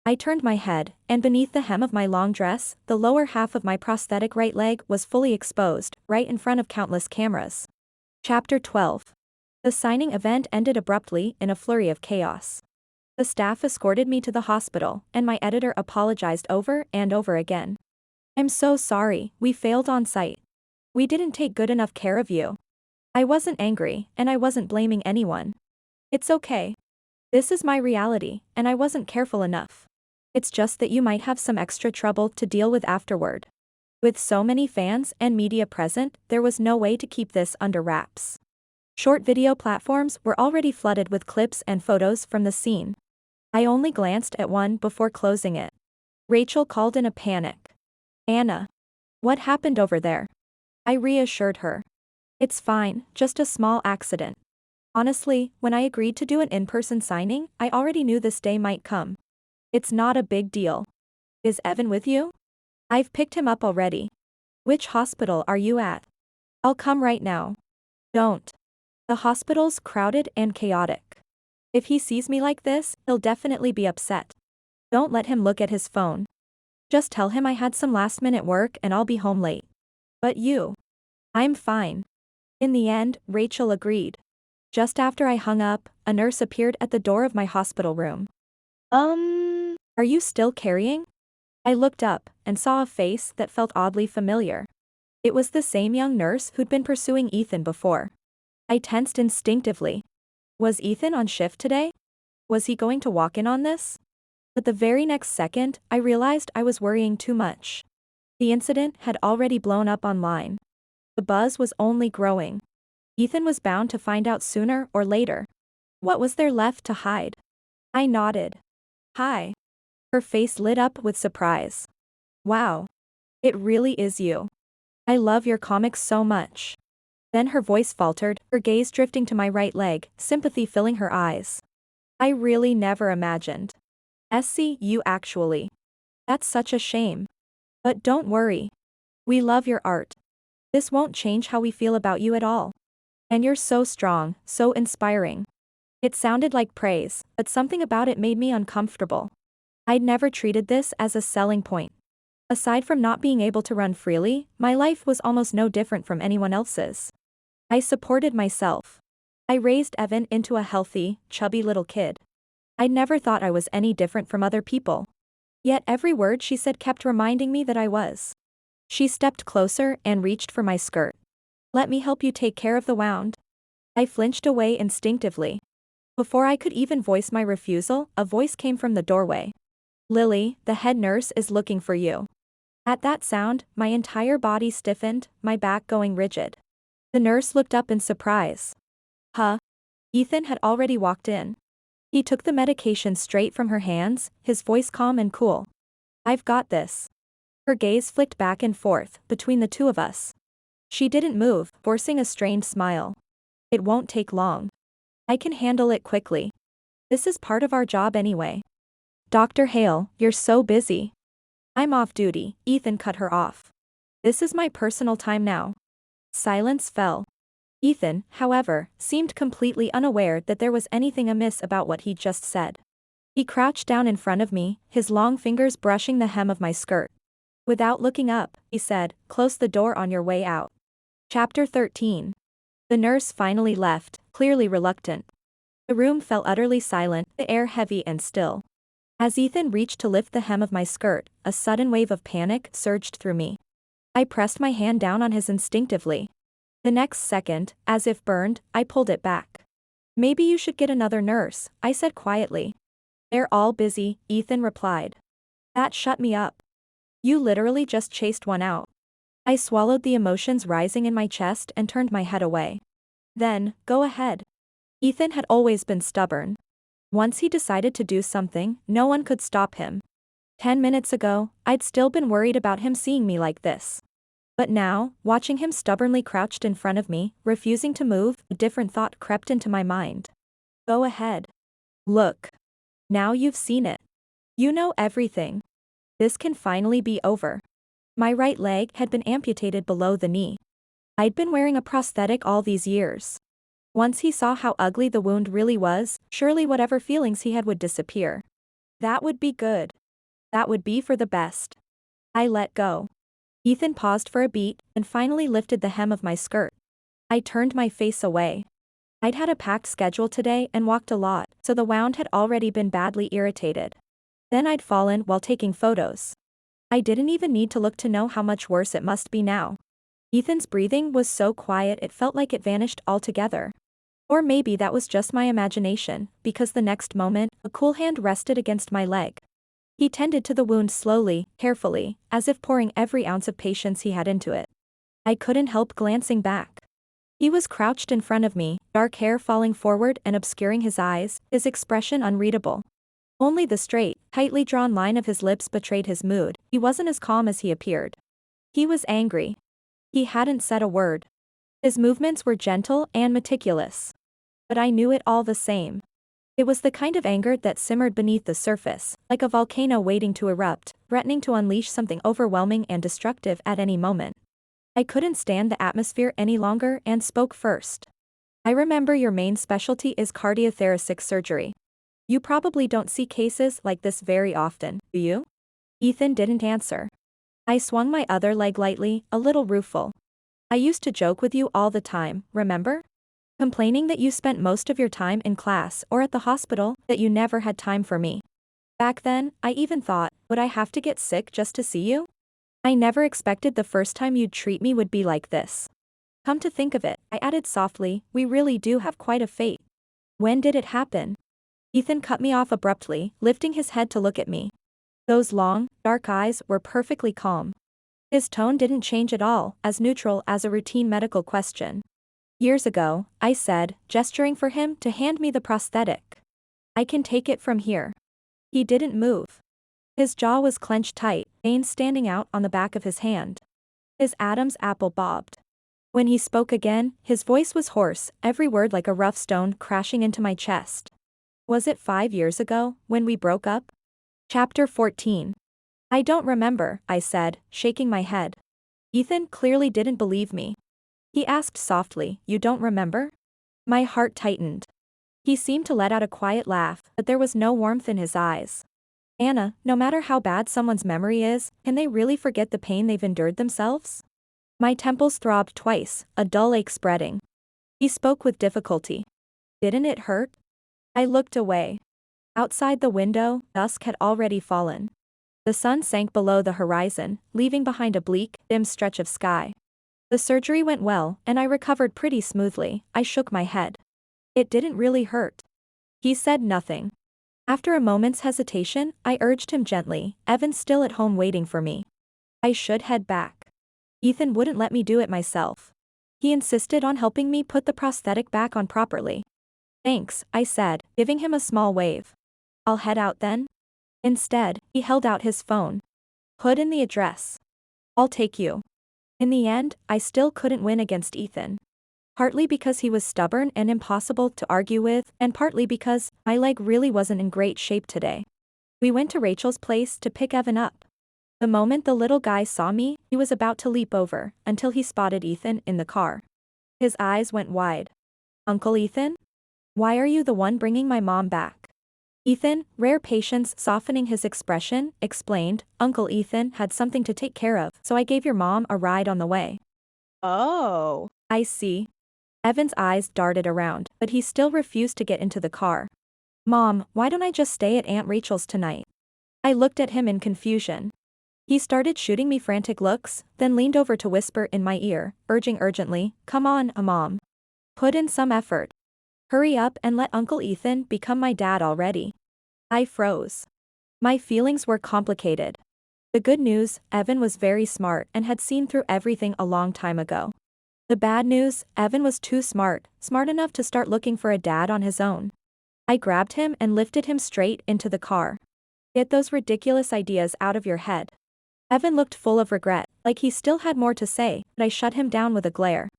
I turned my head, and beneath the hem of my long dress, the lower half of my prosthetic right leg was fully exposed, right in front of countless cameras. Chapter 12. The signing event ended abruptly in a flurry of chaos. The staff escorted me to the hospital, and my editor apologized over and over again. "I'm so sorry, we failed on site. We didn't take good enough care of you." I wasn't angry, and I wasn't blaming anyone. It's okay. This is my reality, and I wasn't careful enough. It's just that you might have some extra trouble to deal with afterward. With so many fans and media present, there was no way to keep this under wraps. Short video platforms were already flooded with clips and photos from the scene. I only glanced at one before closing it. Rachel called in a panic. "Anna. What happened over there?" I reassured her. "It's fine, just a small accident." Honestly, when I agreed to do an in-person signing, I already knew this day might come. It's not a big deal. "Is Evan with you?" "I've picked him up already." "Which hospital are you at?" "I'll come right now." "Don't. The hospital's crowded and chaotic. If he sees me like this, he'll definitely be upset. Don't let him look at his phone. Just tell him I had some last-minute work and I'll be home late." "But you." "I'm fine." In the end, Rachel agreed. Just after I hung up, a nurse appeared at the door of my hospital room. Are you still carrying?" I looked up, and saw a face that felt oddly familiar. It was the same young nurse who'd been pursuing Ethan before. I tensed instinctively. Was Ethan on shift today? Was he going to walk in on this? But the very next second, I realized I was worrying too much. The incident had already blown up online. The buzz was only growing. Ethan was bound to find out sooner or later. What was there left to hide? I nodded. "Hi." Her face lit up with surprise. "Wow. It really is you. I love your comics so much." Then her voice faltered, her gaze drifting to my right leg, sympathy filling her eyes. "I really never imagined. SC, you actually. That's such a shame. But don't worry. We love your art. This won't change how we feel about you at all. And you're so strong, so inspiring." It sounded like praise, but something about it made me uncomfortable. I'd never treated this as a selling point. Aside from not being able to run freely, my life was almost no different from anyone else's. I supported myself. I raised Evan into a healthy, chubby little kid. I'd never thought I was any different from other people. Yet every word she said kept reminding me that I was. She stepped closer and reached for my skirt. "Let me help you take care of the wound." I flinched away instinctively. Before I could even voice my refusal, a voice came from the doorway. "Lily, the head nurse is looking for you." At that sound, my entire body stiffened, my back going rigid. The nurse looked up in surprise. "Huh?" Ethan had already walked in. He took the medication straight from her hands, his voice calm and cool. "I've got this." Her gaze flicked back and forth, between the two of us. She didn't move, forcing a strained smile. "It won't take long. I can handle it quickly. This is part of our job anyway." "Dr. Hale, you're so busy." "I'm off duty," Ethan cut her off. "This is my personal time now." Silence fell. Ethan, however, seemed completely unaware that there was anything amiss about what he'd just said. He crouched down in front of me, his long fingers brushing the hem of my skirt. Without looking up, he said, "Close the door on your way out." Chapter 13. The nurse finally left, clearly reluctant. The room fell utterly silent, the air heavy and still. As Ethan reached to lift the hem of my skirt, a sudden wave of panic surged through me. I pressed my hand down on his instinctively. The next second, as if burned, I pulled it back. "Maybe you should get another nurse," I said quietly. "They're all busy," Ethan replied. That shut me up. "You literally just chased one out." I swallowed the emotions rising in my chest and turned my head away. "Then, go ahead." Ethan had always been stubborn. Once he decided to do something, no one could stop him. 10 minutes ago, I'd still been worried about him seeing me like this. But now, watching him stubbornly crouched in front of me, refusing to move, a different thought crept into my mind. "Go ahead. Look. Now you've seen it. You know everything. This can finally be over." My right leg had been amputated below the knee. I'd been wearing a prosthetic all these years. Once he saw how ugly the wound really was, surely whatever feelings he had would disappear. That would be good. That would be for the best. I let go. Ethan paused for a beat, and finally lifted the hem of my skirt. I turned my face away. I'd had a packed schedule today and walked a lot, so the wound had already been badly irritated. Then I'd fallen while taking photos. I didn't even need to look to know how much worse it must be now. Ethan's breathing was so quiet it felt like it vanished altogether. Or maybe that was just my imagination, because the next moment, a cool hand rested against my leg. He tended to the wound slowly, carefully, as if pouring every ounce of patience he had into it. I couldn't help glancing back. He was crouched in front of me, dark hair falling forward and obscuring his eyes, his expression unreadable. Only the straight, tightly drawn line of his lips betrayed his mood. He wasn't as calm as he appeared. He was angry. He hadn't said a word. His movements were gentle and meticulous. But I knew it all the same. It was the kind of anger that simmered beneath the surface, like a volcano waiting to erupt, threatening to unleash something overwhelming and destructive at any moment. I couldn't stand the atmosphere any longer and spoke first. "I remember your main specialty is cardiothoracic surgery. You probably don't see cases like this very often, do you?" Ethan didn't answer. I swung my other leg lightly, a little rueful. "I used to joke with you all the time, remember? Complaining that you spent most of your time in class or at the hospital, that you never had time for me. Back then, I even thought, would I have to get sick just to see you? I never expected the first time you'd treat me would be like this. Come to think of it," I added softly, "we really do have quite a fate." "When did it happen?" Ethan cut me off abruptly, lifting his head to look at me. Those long, dark eyes were perfectly calm. His tone didn't change at all, as neutral as a routine medical question. "Years ago," I said, gesturing for him to hand me the prosthetic. "I can take it from here." He didn't move. His jaw was clenched tight, veins standing out on the back of his hand. His Adam's apple bobbed. When he spoke again, his voice was hoarse, every word like a rough stone crashing into my chest. "Was it 5 years ago, when we broke up?" Chapter 14. "I don't remember," I said, shaking my head. Ethan clearly didn't believe me. He asked softly, "You don't remember?" My heart tightened. He seemed to let out a quiet laugh, but there was no warmth in his eyes. "Anna, no matter how bad someone's memory is, can they really forget the pain they've endured themselves?" My temples throbbed twice, a dull ache spreading. He spoke with difficulty. "Didn't it hurt?" I looked away. Outside the window, dusk had already fallen. The sun sank below the horizon, leaving behind a bleak, dim stretch of sky. The surgery went well, and I recovered pretty smoothly. I shook my head. It didn't really hurt. He said nothing. After a moment's hesitation, I urged him gently, Evan's still at home waiting for me. I should head back. Ethan wouldn't let me do it myself. He insisted on helping me put the prosthetic back on properly. Thanks, I said, giving him a small wave. I'll head out then? Instead, he held out his phone. Put in the address. I'll take you. In the end, I still couldn't win against Ethan. Partly because he was stubborn and impossible to argue with, and partly because my leg really wasn't in great shape today. We went to Rachel's place to pick Evan up. The moment the little guy saw me, he was about to leap over, until he spotted Ethan in the car. His eyes went wide. Uncle Ethan? Why are you the one bringing my mom back? Ethan, rare patience softening his expression, explained, Uncle Ethan had something to take care of, so I gave your mom a ride on the way. Oh. I see. Evan's eyes darted around, but he still refused to get into the car. Mom, why don't I just stay at Aunt Rachel's tonight? I looked at him in confusion. He started shooting me frantic looks, then leaned over to whisper in my ear, urging urgently, Come on, Mom. Put in some effort. Hurry up and let Uncle Ethan become my dad already. I froze. My feelings were complicated. The good news, Evan was very smart and had seen through everything a long time ago. The bad news, Evan was too smart enough to start looking for a dad on his own. I grabbed him and lifted him straight into the car. Get those ridiculous ideas out of your head. Evan looked full of regret, like he still had more to say, but I shut him down with a glare.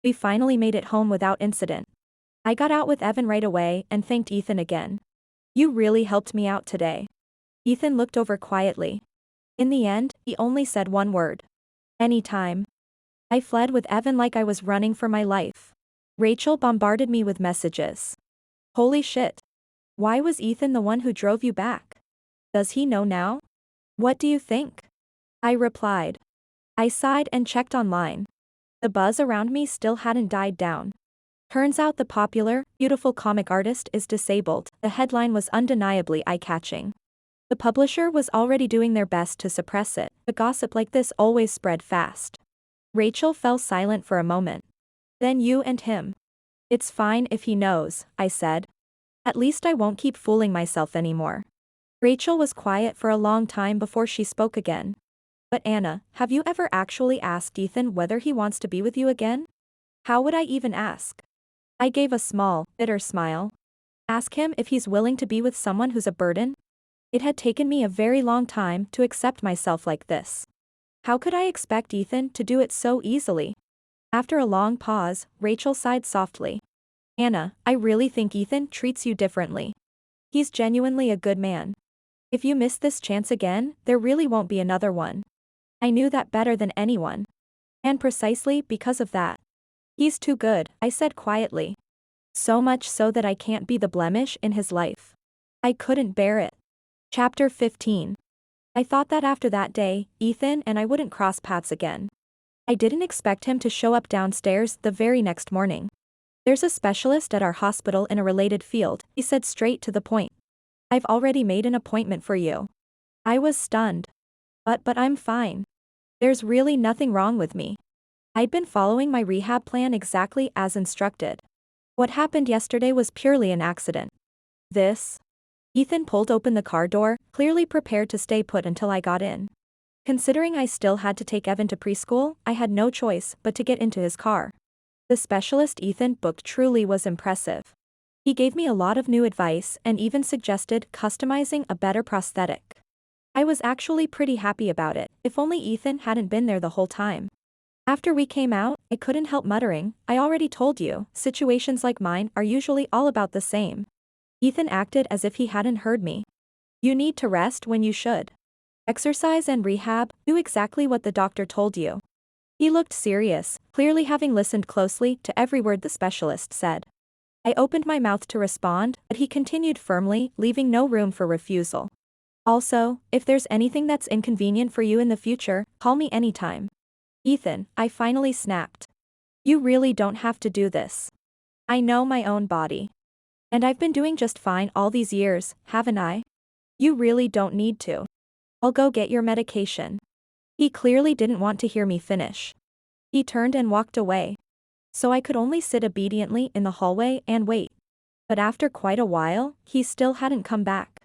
We finally made it home without incident. I got out with Evan right away and thanked Ethan again. You really helped me out today. Ethan looked over quietly. In the end, he only said one word. Anytime. I fled with Evan like I was running for my life. Rachel bombarded me with messages. Holy shit. Why was Ethan the one who drove you back? Does he know now? What do you think? I replied. I sighed and checked online. The buzz around me still hadn't died down. Turns out the popular, beautiful comic artist is disabled. The headline was undeniably eye-catching. The publisher was already doing their best to suppress it, but gossip like this always spread fast. Rachel fell silent for a moment. Then you and him. It's fine if he knows, I said. At least I won't keep fooling myself anymore. Rachel was quiet for a long time before she spoke again. But Anna, have you ever actually asked Ethan whether he wants to be with you again? How would I even ask? I gave a small, bitter smile. Ask him if he's willing to be with someone who's a burden? It had taken me a very long time to accept myself like this. How could I expect Ethan to do it so easily? After a long pause, Rachel sighed softly. Anna, I really think Ethan treats you differently. He's genuinely a good man. If you miss this chance again, there really won't be another one. I knew that better than anyone. And precisely because of that. He's too good, I said quietly. So much so that I can't be the blemish in his life. I couldn't bear it. Chapter 15. I thought that after that day, Ethan and I wouldn't cross paths again. I didn't expect him to show up downstairs the very next morning. There's a specialist at our hospital in a related field, he said straight to the point. I've already made an appointment for you. I was stunned. But I'm fine. There's really nothing wrong with me. I'd been following my rehab plan exactly as instructed. What happened yesterday was purely an accident. Ethan pulled open the car door, clearly prepared to stay put until I got in. Considering I still had to take Evan to preschool, I had no choice but to get into his car. The specialist Ethan booked truly was impressive. He gave me a lot of new advice and even suggested customizing a better prosthetic. I was actually pretty happy about it, if only Ethan hadn't been there the whole time. After we came out, I couldn't help muttering, I already told you, situations like mine are usually all about the same. Ethan acted as if he hadn't heard me. You need to rest when you should. Exercise and rehab, do exactly what the doctor told you. He looked serious, clearly having listened closely to every word the specialist said. I opened my mouth to respond, but he continued firmly, leaving no room for refusal. Also, if there's anything that's inconvenient for you in the future, call me anytime. Ethan, I finally snapped. You really don't have to do this. I know my own body. And I've been doing just fine all these years, haven't I? You really don't need to. I'll go get your medication. He clearly didn't want to hear me finish. He turned and walked away. So I could only sit obediently in the hallway and wait. But after quite a while, he still hadn't come back.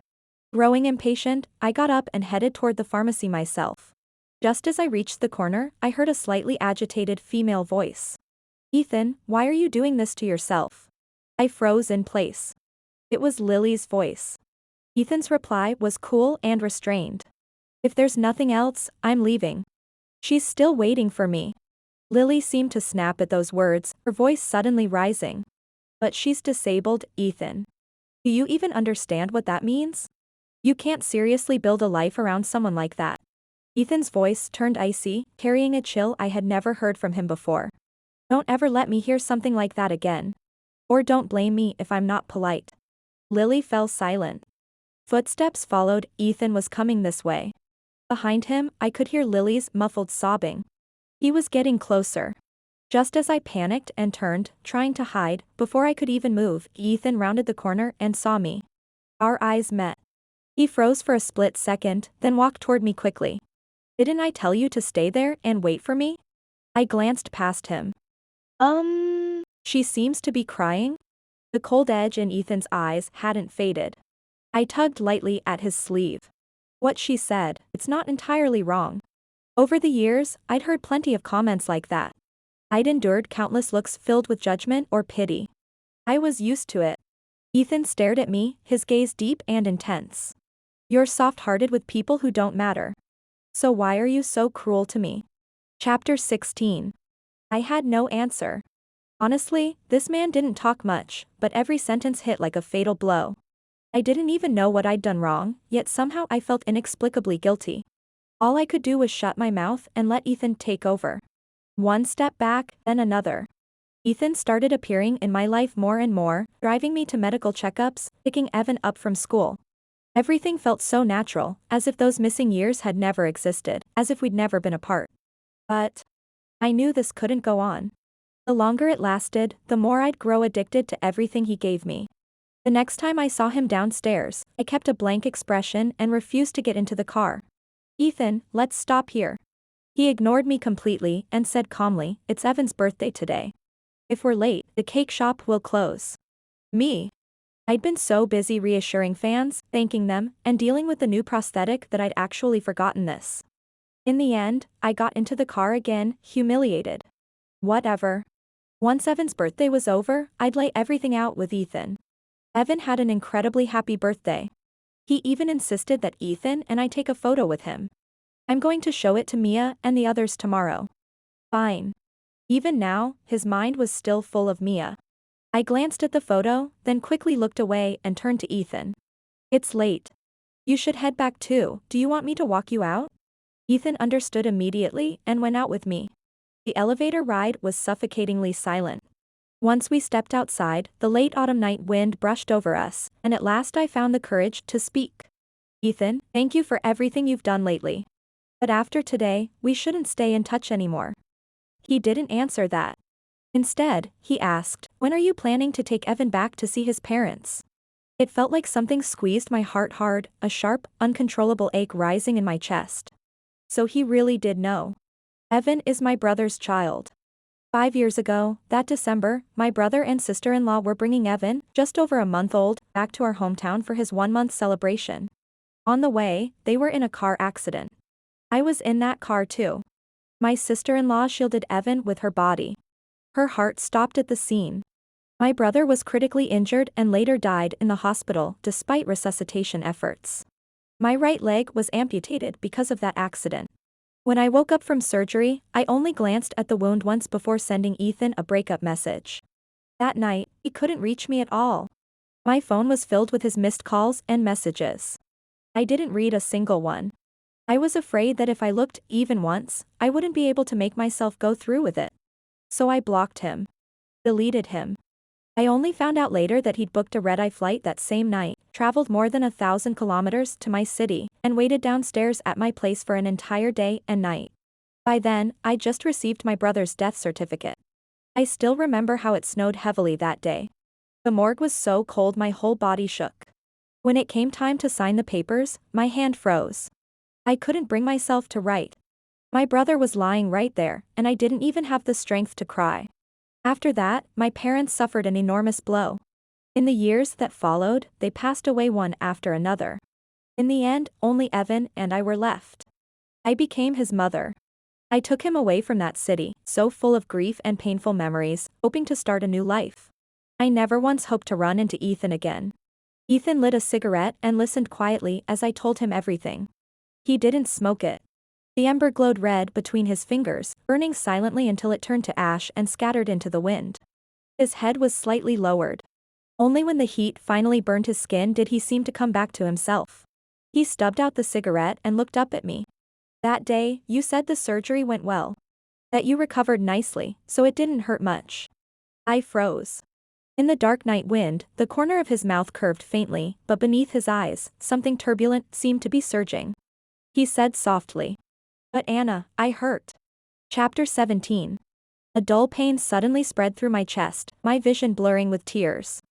Growing impatient, I got up and headed toward the pharmacy myself. Just as I reached the corner, I heard a slightly agitated female voice. Ethan, why are you doing this to yourself? I froze in place. It was Lily's voice. Ethan's reply was cool and restrained. If there's nothing else, I'm leaving. She's still waiting for me. Lily seemed to snap at those words, her voice suddenly rising. But she's disabled, Ethan. Do you even understand what that means? You can't seriously build a life around someone like that. Ethan's voice turned icy, carrying a chill I had never heard from him before. Don't ever let me hear something like that again. Or don't blame me if I'm not polite. Lily fell silent. Footsteps followed, Ethan was coming this way. Behind him, I could hear Lily's muffled sobbing. He was getting closer. Just as I panicked and turned, trying to hide, before I could even move, Ethan rounded the corner and saw me. Our eyes met. He froze for a split second, then walked toward me quickly. Didn't I tell you to stay there and wait for me? I glanced past him. She seems to be crying? The cold edge in Ethan's eyes hadn't faded. I tugged lightly at his sleeve. What she said, it's not entirely wrong. Over the years, I'd heard plenty of comments like that. I'd endured countless looks filled with judgment or pity. I was used to it. Ethan stared at me, his gaze deep and intense. You're soft-hearted with people who don't matter. So why are you so cruel to me? Chapter 16. I had no answer. Honestly, this man didn't talk much, but every sentence hit like a fatal blow. I didn't even know what I'd done wrong, yet somehow I felt inexplicably guilty. All I could do was shut my mouth and let Ethan take over. One step back, then another. Ethan started appearing in my life more and more, driving me to medical checkups, picking Evan up from school. Everything felt so natural, as if those missing years had never existed, as if we'd never been apart. But I knew this couldn't go on. The longer it lasted, the more I'd grow addicted to everything he gave me. The next time I saw him downstairs, I kept a blank expression and refused to get into the car. Ethan, let's stop here. He ignored me completely and said calmly, it's Evan's birthday today. If we're late, the cake shop will close. Me? I'd been so busy reassuring fans, thanking them, and dealing with the new prosthetic that I'd actually forgotten this. In the end, I got into the car again, humiliated. Whatever. Once Evan's birthday was over, I'd lay everything out with Ethan. Evan had an incredibly happy birthday. He even insisted that Ethan and I take a photo with him. I'm going to show it to Mia and the others tomorrow. Fine. Even now, his mind was still full of Mia. I glanced at the photo, then quickly looked away and turned to Ethan. It's late. You should head back too, do you want me to walk you out? Ethan understood immediately and went out with me. The elevator ride was suffocatingly silent. Once we stepped outside, the late autumn night wind brushed over us, and at last I found the courage to speak. Ethan, thank you for everything you've done lately. But after today, we shouldn't stay in touch anymore. He didn't answer that. Instead, he asked, when are you planning to take Evan back to see his parents? It felt like something squeezed my heart hard, a sharp, uncontrollable ache rising in my chest. So he really did know. Evan is my brother's child. 5 years ago, that December, my brother and sister-in-law were bringing Evan, just over a month old, back to our hometown for his 1-month celebration. On the way, they were in a car accident. I was in that car too. My sister-in-law shielded Evan with her body. Her heart stopped at the scene. My brother was critically injured and later died in the hospital despite resuscitation efforts. My right leg was amputated because of that accident. When I woke up from surgery, I only glanced at the wound once before sending Ethan a breakup message. That night, he couldn't reach me at all. My phone was filled with his missed calls and messages. I didn't read a single one. I was afraid that if I looked even once, I wouldn't be able to make myself go through with it. So I blocked him. Deleted him. I only found out later that he'd booked a red-eye flight that same night, traveled more than 1,000 kilometers to my city, and waited downstairs at my place for an entire day and night. By then, I'd just received my brother's death certificate. I still remember how it snowed heavily that day. The morgue was so cold my whole body shook. When it came time to sign the papers, my hand froze. I couldn't bring myself to write. My brother was lying right there, and I didn't even have the strength to cry. After that, my parents suffered an enormous blow. In the years that followed, they passed away one after another. In the end, only Evan and I were left. I became his mother. I took him away from that city, so full of grief and painful memories, hoping to start a new life. I never once hoped to run into Ethan again. Ethan lit a cigarette and listened quietly as I told him everything. He didn't smoke it. The ember glowed red between his fingers, burning silently until it turned to ash and scattered into the wind. His head was slightly lowered. Only when the heat finally burned his skin did he seem to come back to himself. He stubbed out the cigarette and looked up at me. "That day, you said the surgery went well. That you recovered nicely, so it didn't hurt much." I froze. In the dark night wind, the corner of his mouth curved faintly, but beneath his eyes, something turbulent seemed to be surging. He said softly, "But Anna, I hurt." Chapter 17. A dull pain suddenly spread through my chest, my vision blurring with tears.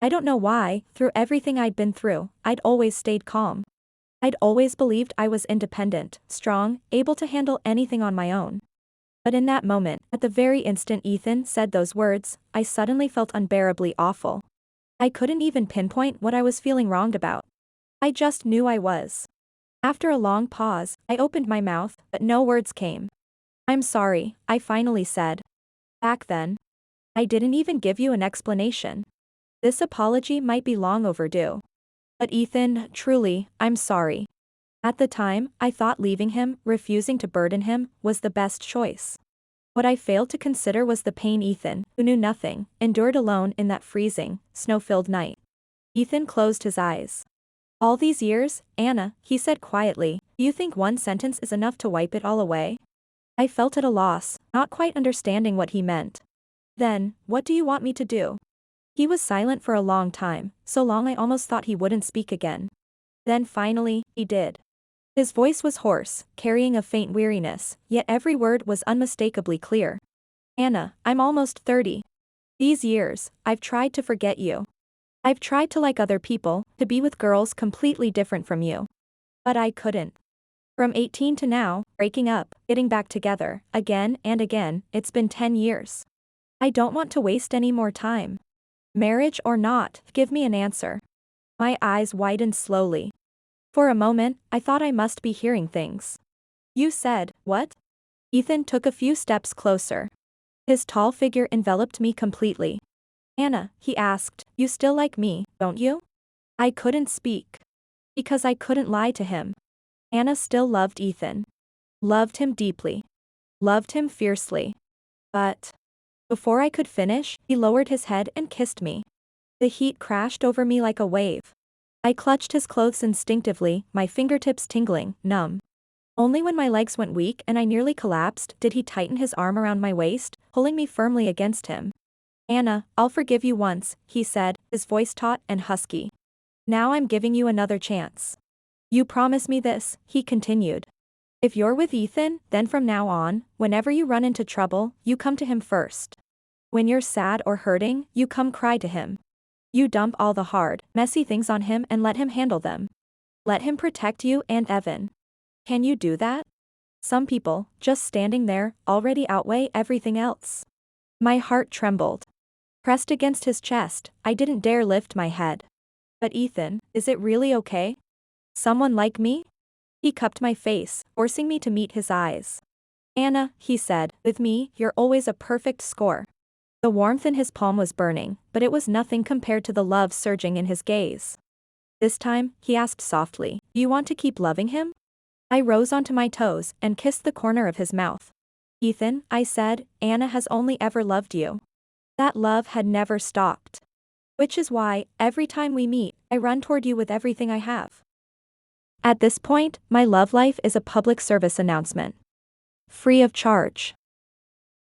I don't know why, through everything I'd been through, I'd always stayed calm. I'd always believed I was independent, strong, able to handle anything on my own. But in that moment, at the very instant Ethan said those words, I suddenly felt unbearably awful. I couldn't even pinpoint what I was feeling wronged about. I just knew I was. After a long pause, I opened my mouth, but no words came. "I'm sorry," I finally said. "Back then, I didn't even give you an explanation. This apology might be long overdue. But Ethan, truly, I'm sorry. At the time, I thought leaving him, refusing to burden him, was the best choice. What I failed to consider was the pain Ethan, who knew nothing, endured alone in that freezing, snow-filled night." Ethan closed his eyes. "All these years, Anna," he said quietly, "do you think one sentence is enough to wipe it all away?" I felt at a loss, not quite understanding what he meant. "Then, what do you want me to do?" He was silent for a long time, so long I almost thought he wouldn't speak again. Then finally, he did. His voice was hoarse, carrying a faint weariness, yet every word was unmistakably clear. "Anna, I'm almost 30. These years, I've tried to forget you. I've tried to like other people, to be with girls completely different from you. But I couldn't. From 18 to now, breaking up, getting back together, again and again, it's been 10 years. I don't want to waste any more time. Marriage or not, give me an answer." My eyes widened slowly. For a moment, I thought I must be hearing things. "You said, what?" Ethan took a few steps closer. His tall figure enveloped me completely. "Anna," he asked, "you still like me, don't you?" I couldn't speak. Because I couldn't lie to him. Anna still loved Ethan. Loved him deeply. Loved him fiercely. But before I could finish, he lowered his head and kissed me. The heat crashed over me like a wave. I clutched his clothes instinctively, my fingertips tingling, numb. Only when my legs went weak and I nearly collapsed did he tighten his arm around my waist, pulling me firmly against him. "Anna, I'll forgive you once," he said, his voice taut and husky. "Now I'm giving you another chance. You promise me this," he continued. "If you're with Ethan, then from now on, whenever you run into trouble, you come to him first. When you're sad or hurting, you come cry to him. You dump all the hard, messy things on him and let him handle them. Let him protect you and Evan. Can you do that? Some people, just standing there, already outweigh everything else." My heart trembled. Pressed against his chest, I didn't dare lift my head. "But Ethan, is it really okay? Someone like me?" He cupped my face, forcing me to meet his eyes. "Anna," he said, "with me, you're always a perfect score." The warmth in his palm was burning, but it was nothing compared to the love surging in his gaze. This time, he asked softly, "Do you want to keep loving him?" I rose onto my toes and kissed the corner of his mouth. "Ethan," I said, "Anna has only ever loved you." That love had never stopped. Which is why, every time we meet, I run toward you with everything I have. At this point, my love life is a public service announcement. Free of charge.